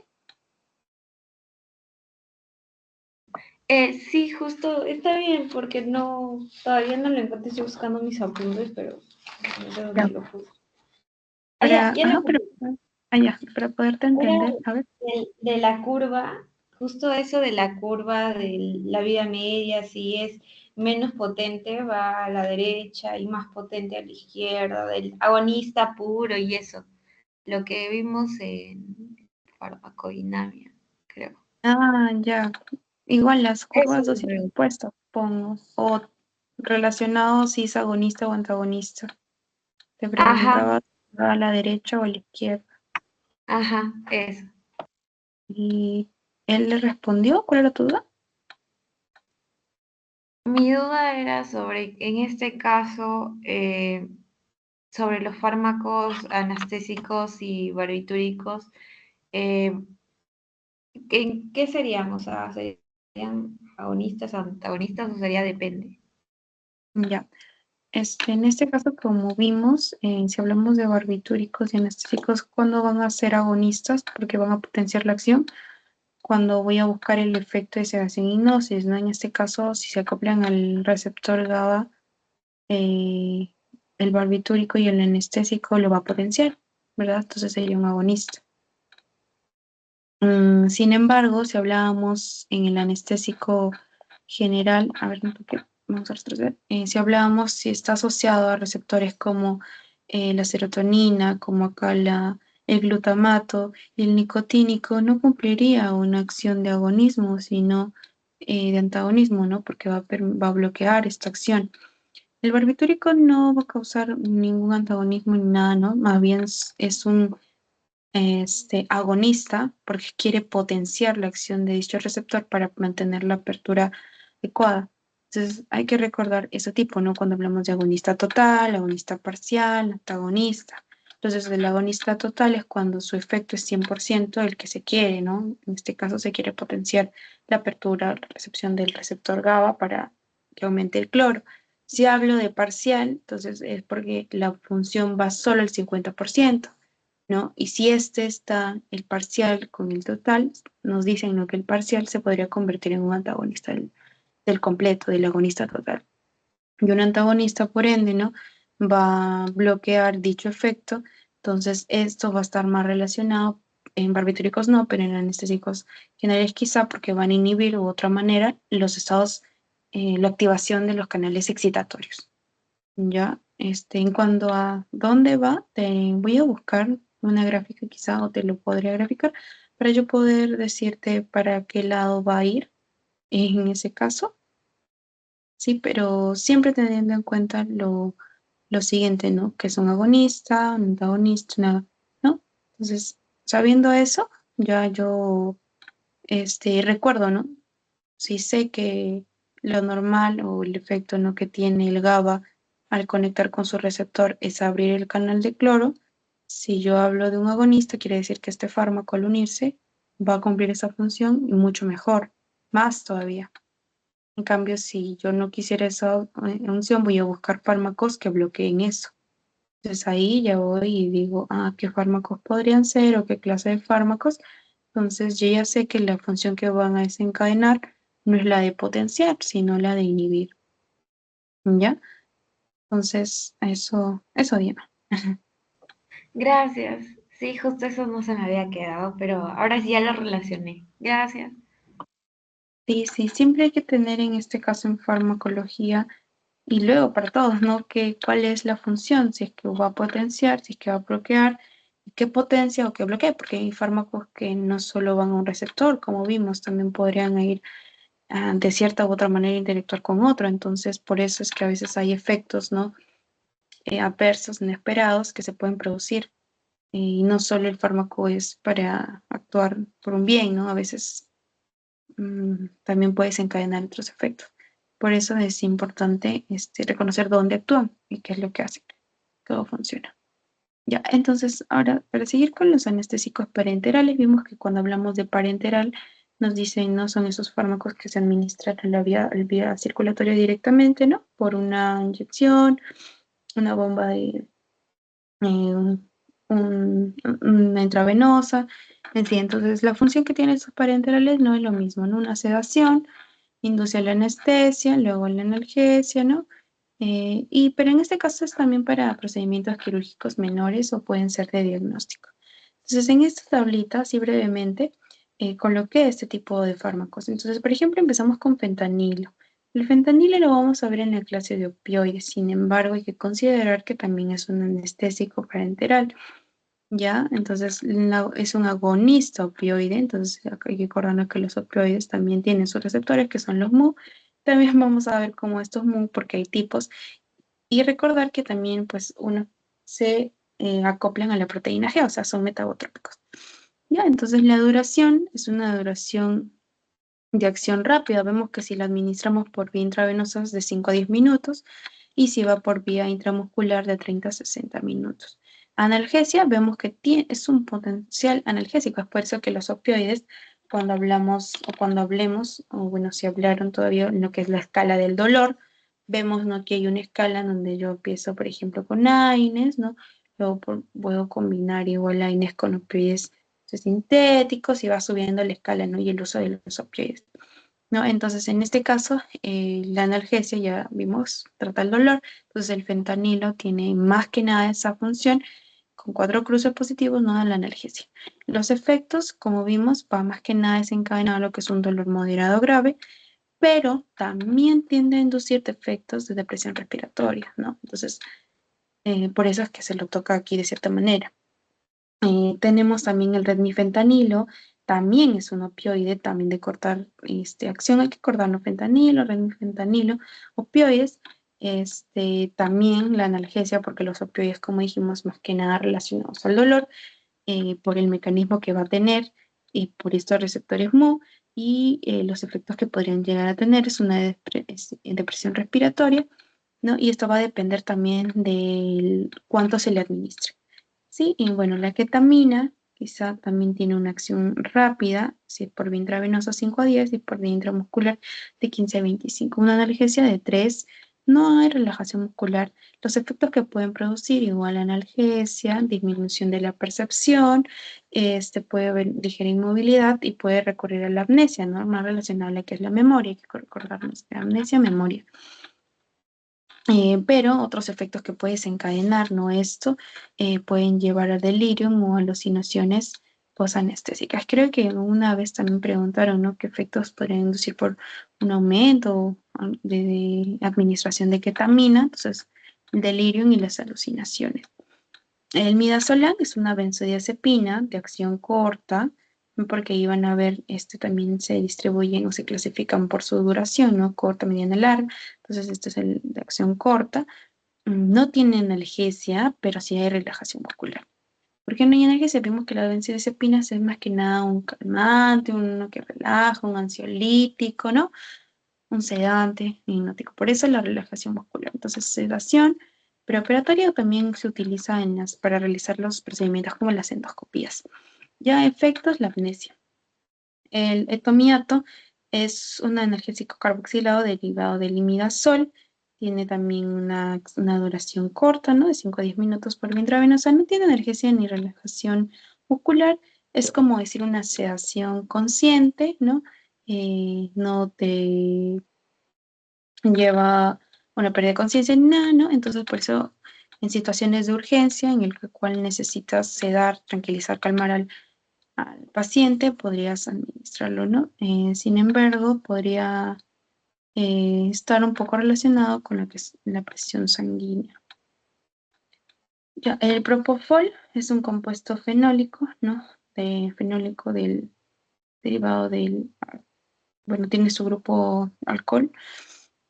Sí, justo, está bien, porque no, todavía no lo encontré, estoy buscando mis apuntes, pero no sé dónde Ya, lo puse. Ah, ya, para, ya lo ajá, encontré. para poderte Era entender, a ver. de la curva, justo eso de la curva de la vida media, si es menos potente va a la derecha y más potente a la izquierda, del agonista puro y eso, lo que vimos en farmacodinamia, creo. Ah, ya. Igual las Eso curvas dos y creo. respuesta, pongo. O relacionado si es agonista o antagonista. Te Ajá, preguntaba a la derecha o a la izquierda. ajá, eso. Y él le respondió, ¿cuál era tu duda? Mi duda era sobre, en este caso, sobre los fármacos anestésicos y barbitúricos, eh, ¿qué serían? O sea, ¿serían agonistas, antagonistas o sería depende? Ya. En este caso, como vimos, si hablamos de barbitúricos y anestésicos, ¿cuándo van a ser agonistas? Porque van a potenciar la acción. Cuando voy a buscar el efecto de sedación y hipnosis, ¿no? En este caso, si se acoplan al receptor GABA, eh, el barbitúrico y el anestésico lo va a potenciar, ¿verdad? Entonces sería un agonista. Sin embargo, si hablábamos en el anestésico general, a ver, vamos a retroceder. Si hablábamos, si está asociado a receptores como la serotonina, como acá el glutamato y el nicotínico, no cumpliría una acción de agonismo, sino de antagonismo, ¿no? Porque va a bloquear esta acción. El barbitúrico no va a causar ningún antagonismo ni nada, ¿no? Más bien es un agonista porque quiere potenciar la acción de dicho receptor para mantener la apertura adecuada. Entonces hay que recordar ese tipo, ¿no? Cuando hablamos de agonista total, agonista parcial, antagonista. Entonces el agonista total es cuando su efecto es 100% el que se quiere, ¿no? En este caso se quiere potenciar la apertura, la recepción del receptor GABA para que aumente el cloro. Si hablo de parcial, entonces es porque la función va solo al 50%. ¿No? Y si este está el parcial con el total, nos dicen, ¿no? Que el parcial se podría convertir en un antagonista del completo, del agonista total. Y un antagonista, por ende, ¿no? Va a bloquear dicho efecto. Entonces, esto va a estar más relacionado en barbitúricos no, pero en anestésicos generales quizá porque van a inhibir u otra manera los estados, la activación de los canales excitatorios. Ya, en cuanto a dónde va, te voy a buscar una gráfica quizá o te lo podría graficar para yo poder decirte para qué lado va a ir en ese caso. Sí, pero siempre teniendo en cuenta lo siguiente, ¿no? Que es un agonista, un antagonista, ¿no? Entonces, sabiendo eso, ya yo recuerdo, ¿no? Si sé que lo normal o el efecto, ¿no? que tiene el GABA al conectar con su receptor es abrir el canal de cloro, si yo hablo de un agonista, quiere decir que este fármaco al unirse va a cumplir esa función y mucho mejor, más todavía. En cambio, si yo no quisiera esa unción, voy a buscar fármacos que bloqueen eso. Entonces ahí ya voy y digo, ¿qué fármacos podrían ser o qué clase de fármacos? Entonces yo ya sé que la función que van a desencadenar no es la de potenciar, sino la de inhibir. ¿Ya? Entonces, eso Diana. Gracias. Sí, justo eso no se me había quedado, pero ahora sí ya lo relacioné. Gracias. Sí, sí, siempre hay que tener en este caso en farmacología y luego para todos, ¿no? ¿Cuál es la función? Si es que va a potenciar, si es que va a bloquear, qué potencia o qué bloquea, porque hay fármacos que no solo van a un receptor, como vimos, también podrían ir de cierta u otra manera interactuar con otro. Entonces, por eso es que a veces hay efectos, ¿no? Adversos, inesperados, que se pueden producir. Y no solo el fármaco es para actuar por un bien, ¿no? A veces también puede desencadenar otros efectos. Por eso es importante reconocer dónde actúan y qué es lo que hacen. Todo funciona. Ya, entonces, ahora, para seguir con los anestésicos parenterales, vimos que cuando hablamos de parenteral, nos dicen, ¿no? Son esos fármacos que se administran en la vía circulatoria directamente, ¿no? Por una inyección, una bomba de, una intravenosa, en sí. Entonces, la función que tienen estos parenterales no es lo mismo, ¿no? Una sedación induce la anestesia, luego la analgesia, ¿no? Pero en este caso es también para procedimientos quirúrgicos menores o pueden ser de diagnóstico. Entonces, en esta tablita, así brevemente, coloqué este tipo de fármacos. Entonces, por ejemplo, empezamos con fentanilo. El fentanilo lo vamos a ver en la clase de opioides, sin embargo, hay que considerar que también es un anestésico parenteral. ¿Ya? Entonces es un agonista opioide, entonces acá hay que recordar que los opioides también tienen sus receptores, que son los Mu. También vamos a ver cómo estos Mu, porque hay tipos, y recordar que también pues uno se acoplan a la proteína G, o sea, son metabotrópicos. ¿Ya? Entonces la duración es una duración de acción rápida. Vemos que si la administramos por vía intravenosa es de 5 a 10 minutos y si va por vía intramuscular de 30 a 60 minutos. Analgesia, vemos que es un potencial analgésico, es por eso que los opioides, cuando hablamos o cuando hablemos, o bueno, si hablaron todavía en lo que es la escala del dolor, vemos, ¿no?, que hay una escala en donde yo empiezo, por ejemplo, con AINES, ¿no? Luego puedo combinar igual AINES con opioides sintéticos y va subiendo la escala, ¿no? Y el uso de los opioides, ¿no? Entonces, en este caso, la analgesia, ya vimos, trata el dolor. Entonces, el fentanilo tiene más que nada esa función, con 4 cruces positivos, no da la analgesia. Los efectos, como vimos, va más que nada desencadenar lo que es un dolor moderado o grave, pero también tiende a inducir efectos de depresión respiratoria, ¿no? Entonces, por eso es que se lo toca aquí de cierta manera. Tenemos también el redmifentanilo, también es un opioide, también de cortar acción, hay que cortarlo fentanilo, redmifentanilo, opioides, también la analgesia, porque los opioides, como dijimos, más que nada relacionados al dolor, por el mecanismo que va a tener y por estos receptores Mu, y los efectos que podrían llegar a tener es una depresión respiratoria, ¿no? Y esto va a depender también de cuánto se le administre. Sí, y bueno, la ketamina quizá también tiene una acción rápida, si es por vía intravenosa 5 a 10 y por vía intramuscular de 15 a 25. Una analgesia de 3, no hay relajación muscular. Los efectos que pueden producir igual analgesia, disminución de la percepción, puede haber ligera inmovilidad y puede recurrir a la amnesia, ¿no? Más relacionable que es la memoria, hay que recordarnos que amnesia, memoria. Pero otros efectos que puede desencadenar, ¿no? Esto pueden llevar a delirium o alucinaciones posanestésicas. Creo que una vez también preguntaron, ¿no?, qué efectos podrían inducir por un aumento de administración de ketamina, entonces el delirium y las alucinaciones. El midazolam es una benzodiazepina de acción corta, porque iban a ver, también se distribuyen o se clasifican por su duración, ¿no? Corta, mediana, larga. Entonces, este es el de acción corta. No tiene analgesia, pero sí hay relajación muscular. ¿Por qué no hay analgesia? Vimos que la benzodiazepina es más que nada un calmante, uno que relaja, un ansiolítico, ¿no? Un sedante, hipnótico. Por eso la relajación muscular. Entonces, sedación preoperatoria también se utiliza para realizar los procedimientos como las endoscopías. Ya efectos, la amnesia. El etomiato es un analgésico carboxilado derivado del imidazol. Tiene también una duración corta, ¿no? De 5 a 10 minutos por vía intravenosa. No tiene analgesia ni relajación muscular. Es como decir una sedación consciente, ¿no? No te lleva una pérdida de conciencia ni nada, ¿no? Entonces, por eso, en situaciones de urgencia, en el cual necesitas sedar, tranquilizar, calmar al paciente, podrías administrarlo, ¿no? Sin embargo, podría estar un poco relacionado con lo que es la presión sanguínea. Ya, el propofol es un compuesto fenólico, ¿no? Fenólico derivado del, bueno, tiene su grupo alcohol,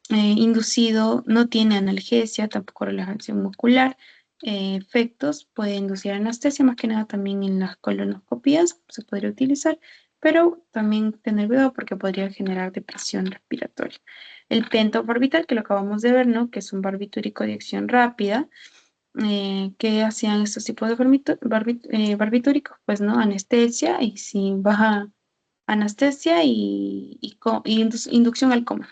inducido, no tiene analgesia, tampoco relajación muscular. Efectos, puede inducir anestesia, más que nada también en las colonoscopías se podría utilizar, pero también tener cuidado porque podría generar depresión respiratoria. El pentobarbital, que lo acabamos de ver, ¿no?, que es un barbitúrico de acción rápida. ¿Qué hacían estos tipos de barbitúricos? Pues, ¿no?, anestesia y sin baja anestesia y inducción al coma.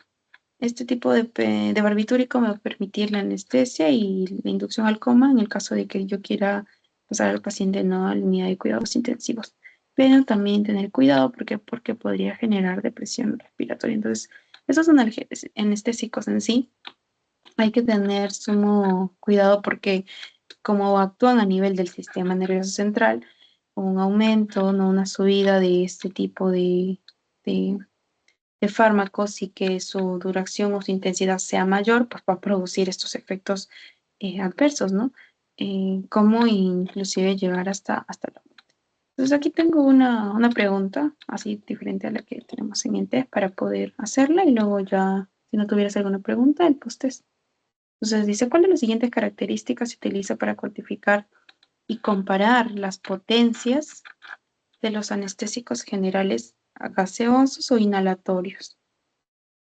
Este tipo de barbitúrico me va a permitir la anestesia y la inducción al coma en el caso de que yo quiera pasar al paciente, no a la unidad de cuidados intensivos. pero también tener cuidado porque podría generar depresión respiratoria. Entonces, esos son anestésicos en sí. Hay que tener sumo cuidado porque como actúan a nivel del sistema nervioso central, un aumento, no una subida de este tipo de, de fármacos y que su duración o su intensidad sea mayor, pues va a producir estos efectos adversos, ¿no? Como inclusive llegar hasta la muerte. Entonces aquí tengo una pregunta así diferente a la que tenemos en el test para poder hacerla y luego ya, si no tuvieras alguna pregunta, el post-test. Entonces dice, ¿cuál de las siguientes características se utiliza para cuantificar y comparar las potencias de los anestésicos generales gaseosos o inhalatorios?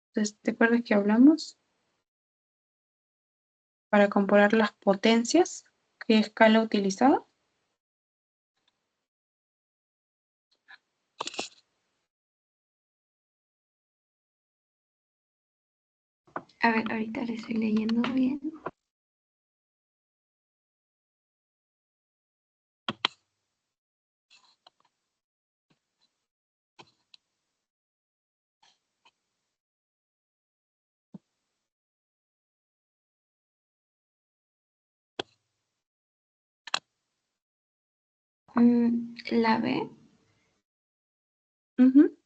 Entonces, ¿te acuerdas que hablamos? Para comparar las potencias, ¿qué escala utilizaba? A ver, ahorita le estoy leyendo bien. La B. Ujú.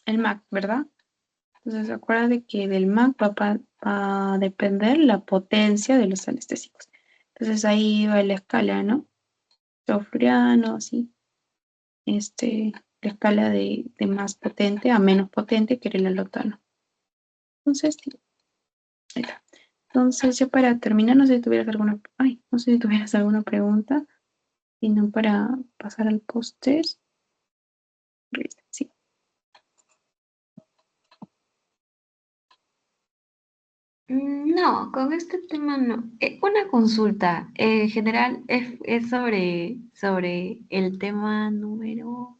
El MAC, ¿verdad? Entonces, acuerda de que del MAC va a depender la potencia de los anestésicos. Entonces, ahí va la escala, ¿no? Sofriano, así. La escala de más potente a menos potente que era el alotano. Entonces, sí, ahí está. Entonces, ya para terminar, no sé si tuvieras alguna, ay, no sé si tuvieras alguna pregunta, sino para pasar al póster. Sí. No, con este tema no. Una consulta. En general es sobre el tema número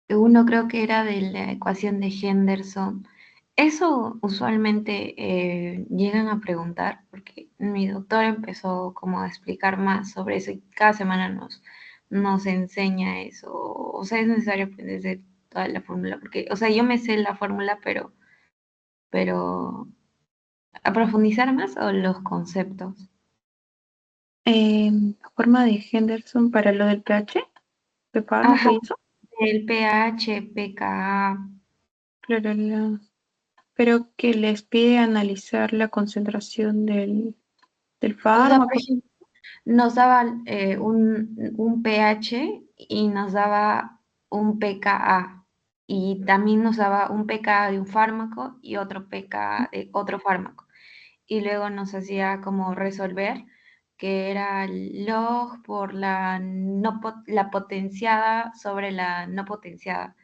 uno, creo que era de la ecuación de Henderson. Eso usualmente llegan a preguntar porque mi doctor empezó como a explicar más sobre eso y cada semana nos enseña eso. O sea, es necesario aprenderse toda la fórmula porque, o sea, yo me sé la fórmula, pero ¿a profundizar más o los conceptos? La forma de Henderson para lo del pH, de fármaco Ajá, y eso. el pH, pKa. Claro, pero que les pide analizar la concentración del O sea, por fármaco. ejemplo, nos daba un pH y nos daba un pKa. Y también nos daba un pKa de un fármaco y otro pKa de otro fármaco. Y luego nos hacía como resolver que era log por la, no, la potenciada sobre la no potenciada.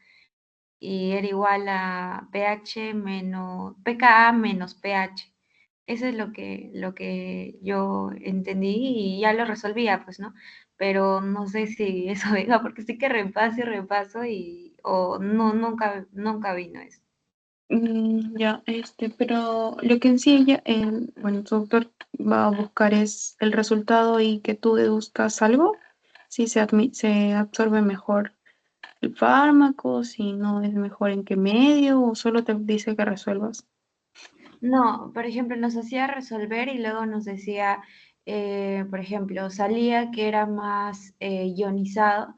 Y era igual a pH menos, pKa menos pH. Eso es lo que yo entendí y ya lo resolvía, pues, ¿no? Pero no sé si eso venga, porque sí que repaso y repaso o no, nunca vino eso. Ya, pero lo que en sí ella, bueno, tu doctor va a buscar es el resultado y que tú deduzcas algo, si se absorbe mejor el fármaco, si no es mejor en qué medio, o solo te dice que resuelvas. No, por ejemplo, nos hacía resolver y luego nos decía, por ejemplo, salía que era más ionizado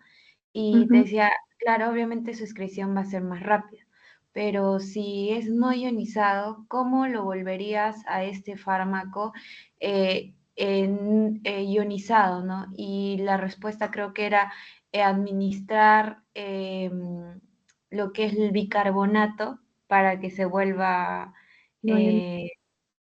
y te Ujú. decía, claro, obviamente su excreción va a ser más rápida, pero si es no ionizado, ¿cómo lo volverías a este fármaco ionizado, ¿no? Y la respuesta creo que era administrar lo que es el bicarbonato para que se vuelva No, yo no. eh,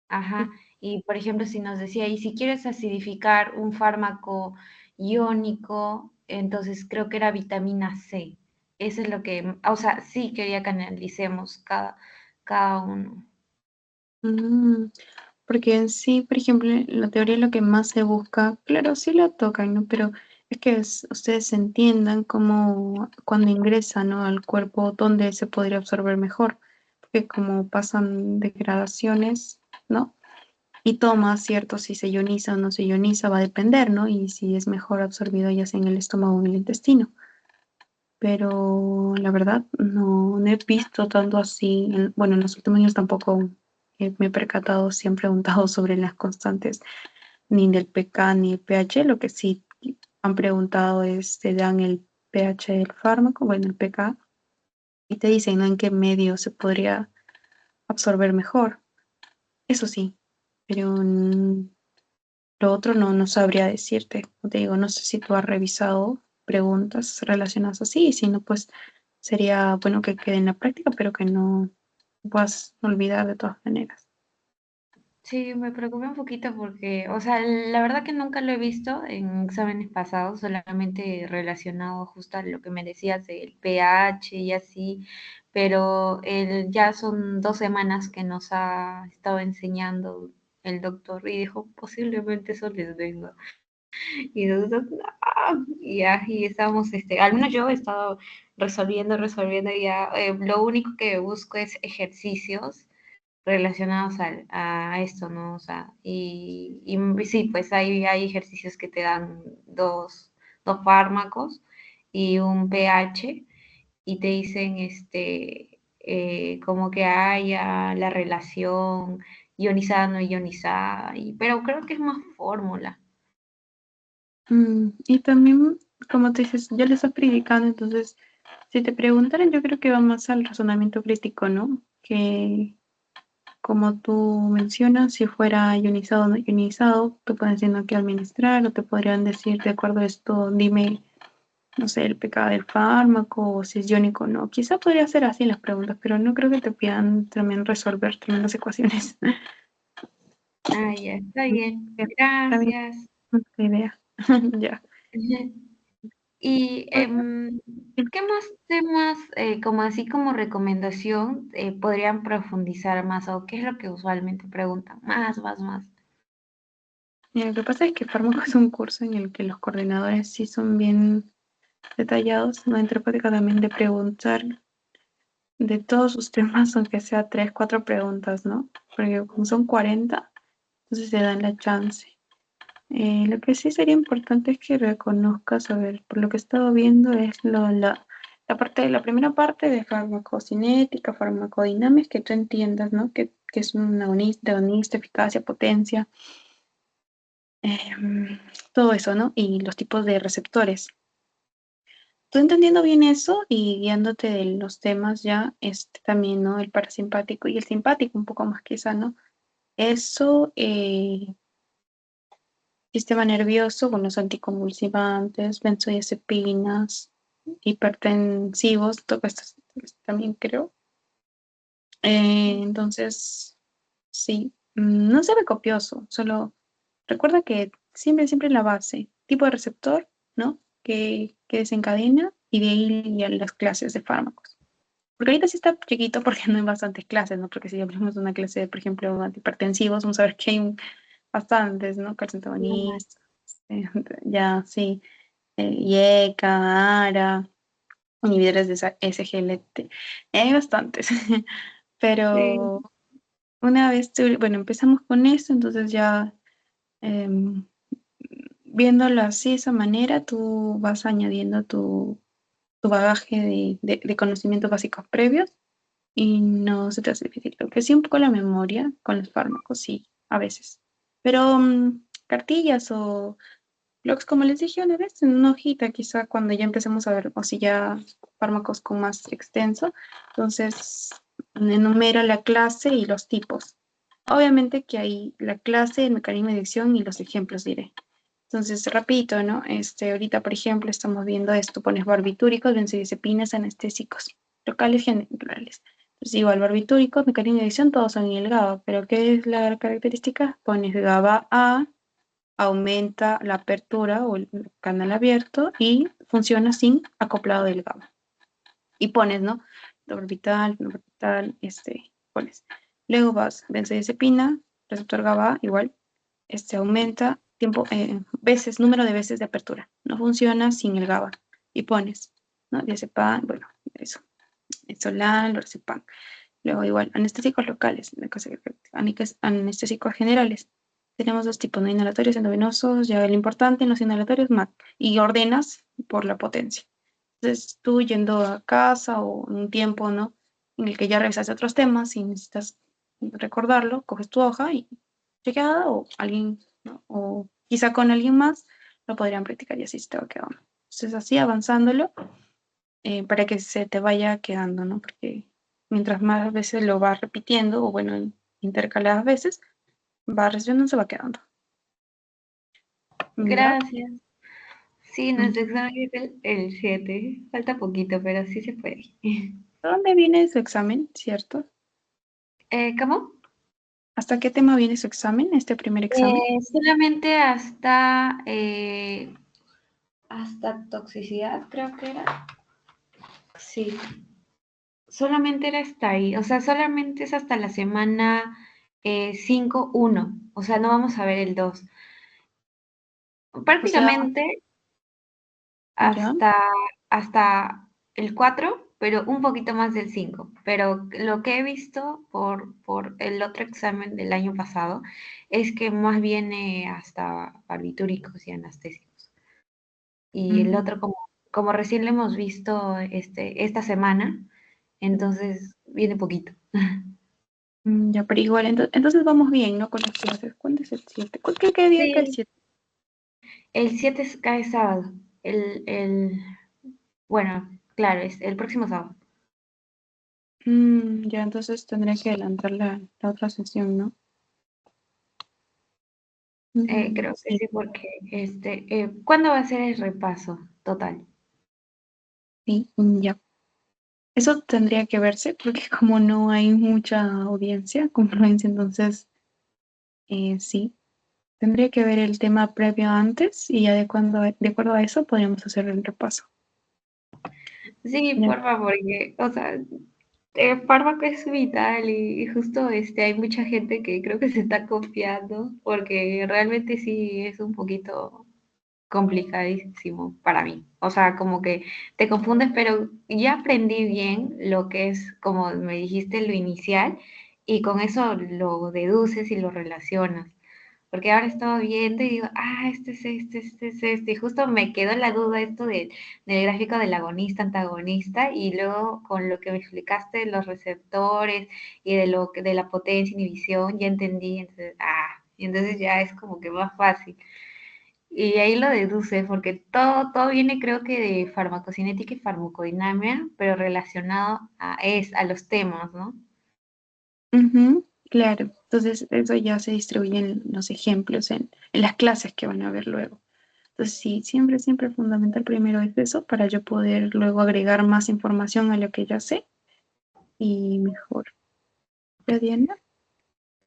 ajá, y por ejemplo, si nos decía, y si quieres acidificar un fármaco iónico, entonces creo que era vitamina C. Eso es lo que, o sea, sí quería que analicemos cada uno. Mm, porque en sí, por ejemplo, en la teoría lo que más se busca, claro, sí la tocan, ¿no? Pero es que ustedes entiendan cómo cuando ingresa, ¿no? al cuerpo, dónde se podría absorber mejor, porque como pasan degradaciones, ¿no? Y toma, ¿cierto? Si se ioniza o no se ioniza va a depender, ¿no? Y si es mejor absorbido ya sea en el estómago o en el intestino. pero la verdad no he visto tanto así. Bueno, en los últimos años tampoco me he percatado, si han preguntado sobre las constantes ni del pK ni el pH. Lo que sí han preguntado es, te dan el pH del fármaco, bueno, el pK, y te dicen, ¿no?, en qué medio se podría absorber mejor. Eso sí, pero lo otro no sabría decirte. Como te digo, no sé si tú has revisado preguntas relacionadas así, y si no, pues sería bueno que quede en la práctica, pero que no puedas olvidar de todas maneras. Sí, me preocupa un poquito porque, o sea, la verdad que nunca lo he visto en exámenes pasados, solamente relacionado justo a lo que me decías del pH y así, pero ya son 2 semanas que nos ha estado enseñando el doctor y dijo, posiblemente eso les venga. Y nosotros, y ya, y estábamos, al menos yo he estado resolviendo, y ya, lo único que busco es ejercicios relacionados a esto, ¿no? O sea, y sí, pues hay ejercicios que te dan dos fármacos y un pH y te dicen, como que haya la relación ionizada, no ionizada, pero creo que es más fórmula. Y también, como te dices, ya le estás predicando, entonces, si te preguntaran, yo creo que va más al razonamiento crítico, ¿no? Que como tú mencionas, si fuera ionizado o no ionizado, te pueden decir no que administrar, o te podrían decir, de acuerdo a esto, dime, no sé, el pecado del fármaco, o si es iónico o no. Quizá podría ser así las preguntas, pero no creo que te pidan también resolver tremendas ecuaciones. Ah, ya, está bien. También Gracias. es una idea. Ya. Y Pues, ¿qué más temas, como así como recomendación, podrían profundizar más o qué es lo que usualmente preguntan? Más. mira, lo que pasa es que fármaco es un curso en el que los coordinadores sí son bien detallados, no entre práctica también de preguntar de todos sus temas, aunque sea tres, cuatro preguntas, ¿no? Porque como son 40, entonces te dan la chance. Lo que sí sería importante es que reconozcas, a ver, por lo que he estado viendo es la primera parte de farmacocinética, farmacodinámica, que tú entiendas, ¿no? Que es un agonista, eficacia, potencia, todo eso, ¿no? Y los tipos de receptores. Tú entendiendo bien eso y guiándote de los temas ya, también, ¿no? El parasimpático y el simpático, un poco más quizá, ¿no? Eso, sistema nervioso con los anticonvulsivantes, benzodiazepinas, hipertensivos, todo esto también creo. Entonces, sí, no se ve copioso, solo recuerda que siempre la base, tipo de receptor, ¿no? Que desencadena, y de ahí ya las clases de fármacos. Porque ahorita sí está chiquito porque no hay bastantes clases, ¿no? Porque si abrimos una clase de, por ejemplo, antihipertensivos, vamos a ver que hay bastantes, ¿no? Calcitonin, ya, sí, IECA, ARA, inhibidores de SGLT, hay bastantes. Sí. Pero una vez, bueno, empezamos con esto, entonces ya, em, viéndolo así, de esa manera, tú vas añadiendo tu bagaje de conocimientos básicos previos y no se te hace difícil. Lo que sí, un poco la memoria con los fármacos, sí, a veces. Pero cartillas o blogs, como les dije una vez, en una hojita, quizá cuando ya empecemos a ver, o si ya fármacos con más extenso, entonces enumera la clase y los tipos. Obviamente que hay la clase, el mecanismo de acción y los ejemplos, diré. Entonces, rapidito, ¿no? Ahorita, por ejemplo, estamos viendo esto, pones barbitúricos, benzodiazepinas, anestésicos, locales, generales. Entonces, igual, barbitúricos, mecanismo de acción, todos son en el GABA, pero ¿qué es la característica? Pones GABA A, aumenta la apertura o el canal abierto y funciona sin acoplado del GABA. Y pones, ¿no? Orbital, orbital, pones. Luego vas, benzodiazepina, receptor GABA, igual, aumenta tiempo, número de veces de apertura. No funciona sin el GABA. Y pones, ¿no? Diazepam, bueno, eso. Solan, lorazepam. Luego igual, anestésicos locales, anestésicos generales. Tenemos dos tipos, ¿no? Inhalatorios, endovenosos, ya el importante en los inhalatorios, MAC, y ordenas por la potencia. Entonces, tú yendo a casa o en un tiempo, ¿no? En el que ya revisaste otros temas y necesitas recordarlo, coges tu hoja y chequeada o alguien, ¿no? O quizá con alguien más lo podrían practicar y así se te va quedando. Entonces, así avanzándolo para que se te vaya quedando, ¿no? Porque mientras más veces lo vas repitiendo, o bueno, intercaladas veces, va recibiendo, se va quedando. ¿Ya? Gracias. Sí, Mm. nuestro examen es el 7. Falta poquito, pero sí se puede. ¿De dónde viene su examen, cierto? ¿Cómo? ¿Hasta qué tema viene su examen, este primer examen? Solamente hasta toxicidad, creo que era. Sí, solamente era hasta ahí. O sea, solamente es hasta la semana 5.1. O sea, no vamos a ver el 2. O sea, Prácticamente ya. hasta, hasta el 4, pero un poquito más del 5. Pero lo que he visto por el otro examen del año pasado es que más viene hasta barbitúricos y anestésicos. Y el Mm, otro, como recién lo hemos visto esta semana, entonces viene poquito. ya, pero igual, entonces vamos bien, ¿no? Con las clases. ¿Cuándo es el 7? ¿Qué día cae el Sí, 7? el 7 cae sábado. Bueno, claro, es el próximo sábado. Ya, entonces tendré que adelantar la otra sesión, ¿no? Creo que Sí, sí, porque ¿cuándo va a ser el repaso total? sí, ya. Eso tendría que verse porque como no hay mucha audiencia, confluencia, entonces sí, tendría que ver el tema previo antes y ya de acuerdo a eso podríamos hacer el repaso. Sí, Ya. por favor, porque, o sea, el fármaco es vital y justo hay mucha gente que creo que se está confiando porque realmente sí es un poquito complicadísimo para mí. O sea, como que te confundes, pero ya aprendí bien lo que es, como me dijiste, lo inicial y con eso lo deduces y lo relacionas. Porque ahora estaba viendo y digo, este. Y justo me quedó la duda esto del gráfico del agonista, antagonista, y luego con lo que me explicaste de los receptores y de la potencia, inhibición, ya entendí, y entonces ya es como que más fácil. Y ahí lo deduce, porque todo viene creo que de farmacocinética y farmacodinamia, pero relacionado a los temas, ¿no? Ujú, claro, entonces eso ya se distribuye en los ejemplos, en las clases que van a ver luego. Entonces sí, siempre fundamental primero es eso para yo poder luego agregar más información a lo que ya sé y mejor. ¿Ya, Diana?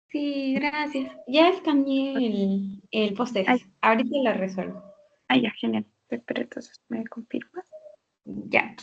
Sí, gracias. Ya escaneé el Ay, post-it. Ahorita lo resuelvo. ay, ya, genial. Espera, entonces me confirmas. Ya.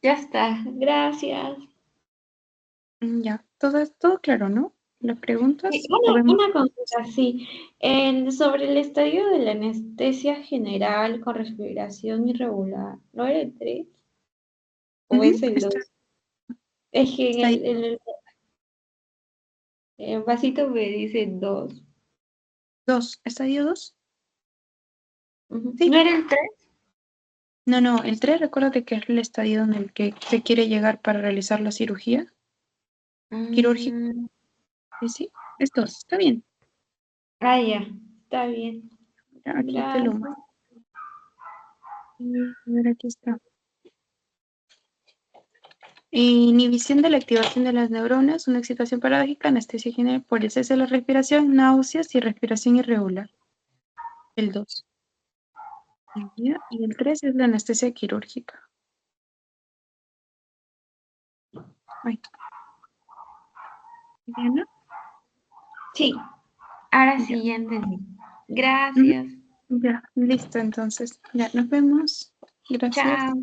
Ya está, gracias. Ya, todo claro, ¿no? ¿Las Sí, preguntas? ¿O una, vemos? una consulta, sí. Sobre el estadio de la anestesia general con respiración irregular, ¿no era el 3 o Ujú, es el 2? está, Es que está ahí. el vasito me dice 2. Dos, ¿estadio dos? ¿No Sí. era el 3? No, no, el 3, recuérdate que es el estadio en el que se quiere llegar para realizar la cirugía quirúrgica. Sí, sí, es 2, está bien. Ya, está bien. Ya, aquí te lo Gracias. muestro. A ver, aquí está. Inhibición de la activación de las neuronas, una excitación paradójica, anestesia general por el cese de la respiración, náuseas y respiración irregular. El 2. Y el 3 es la anestesia quirúrgica. Ay, Diana. Sí, ahora Ya. sí ya entendí. Ujú. Gracias. Ya, listo, entonces. Ya, nos vemos. Gracias. Chao.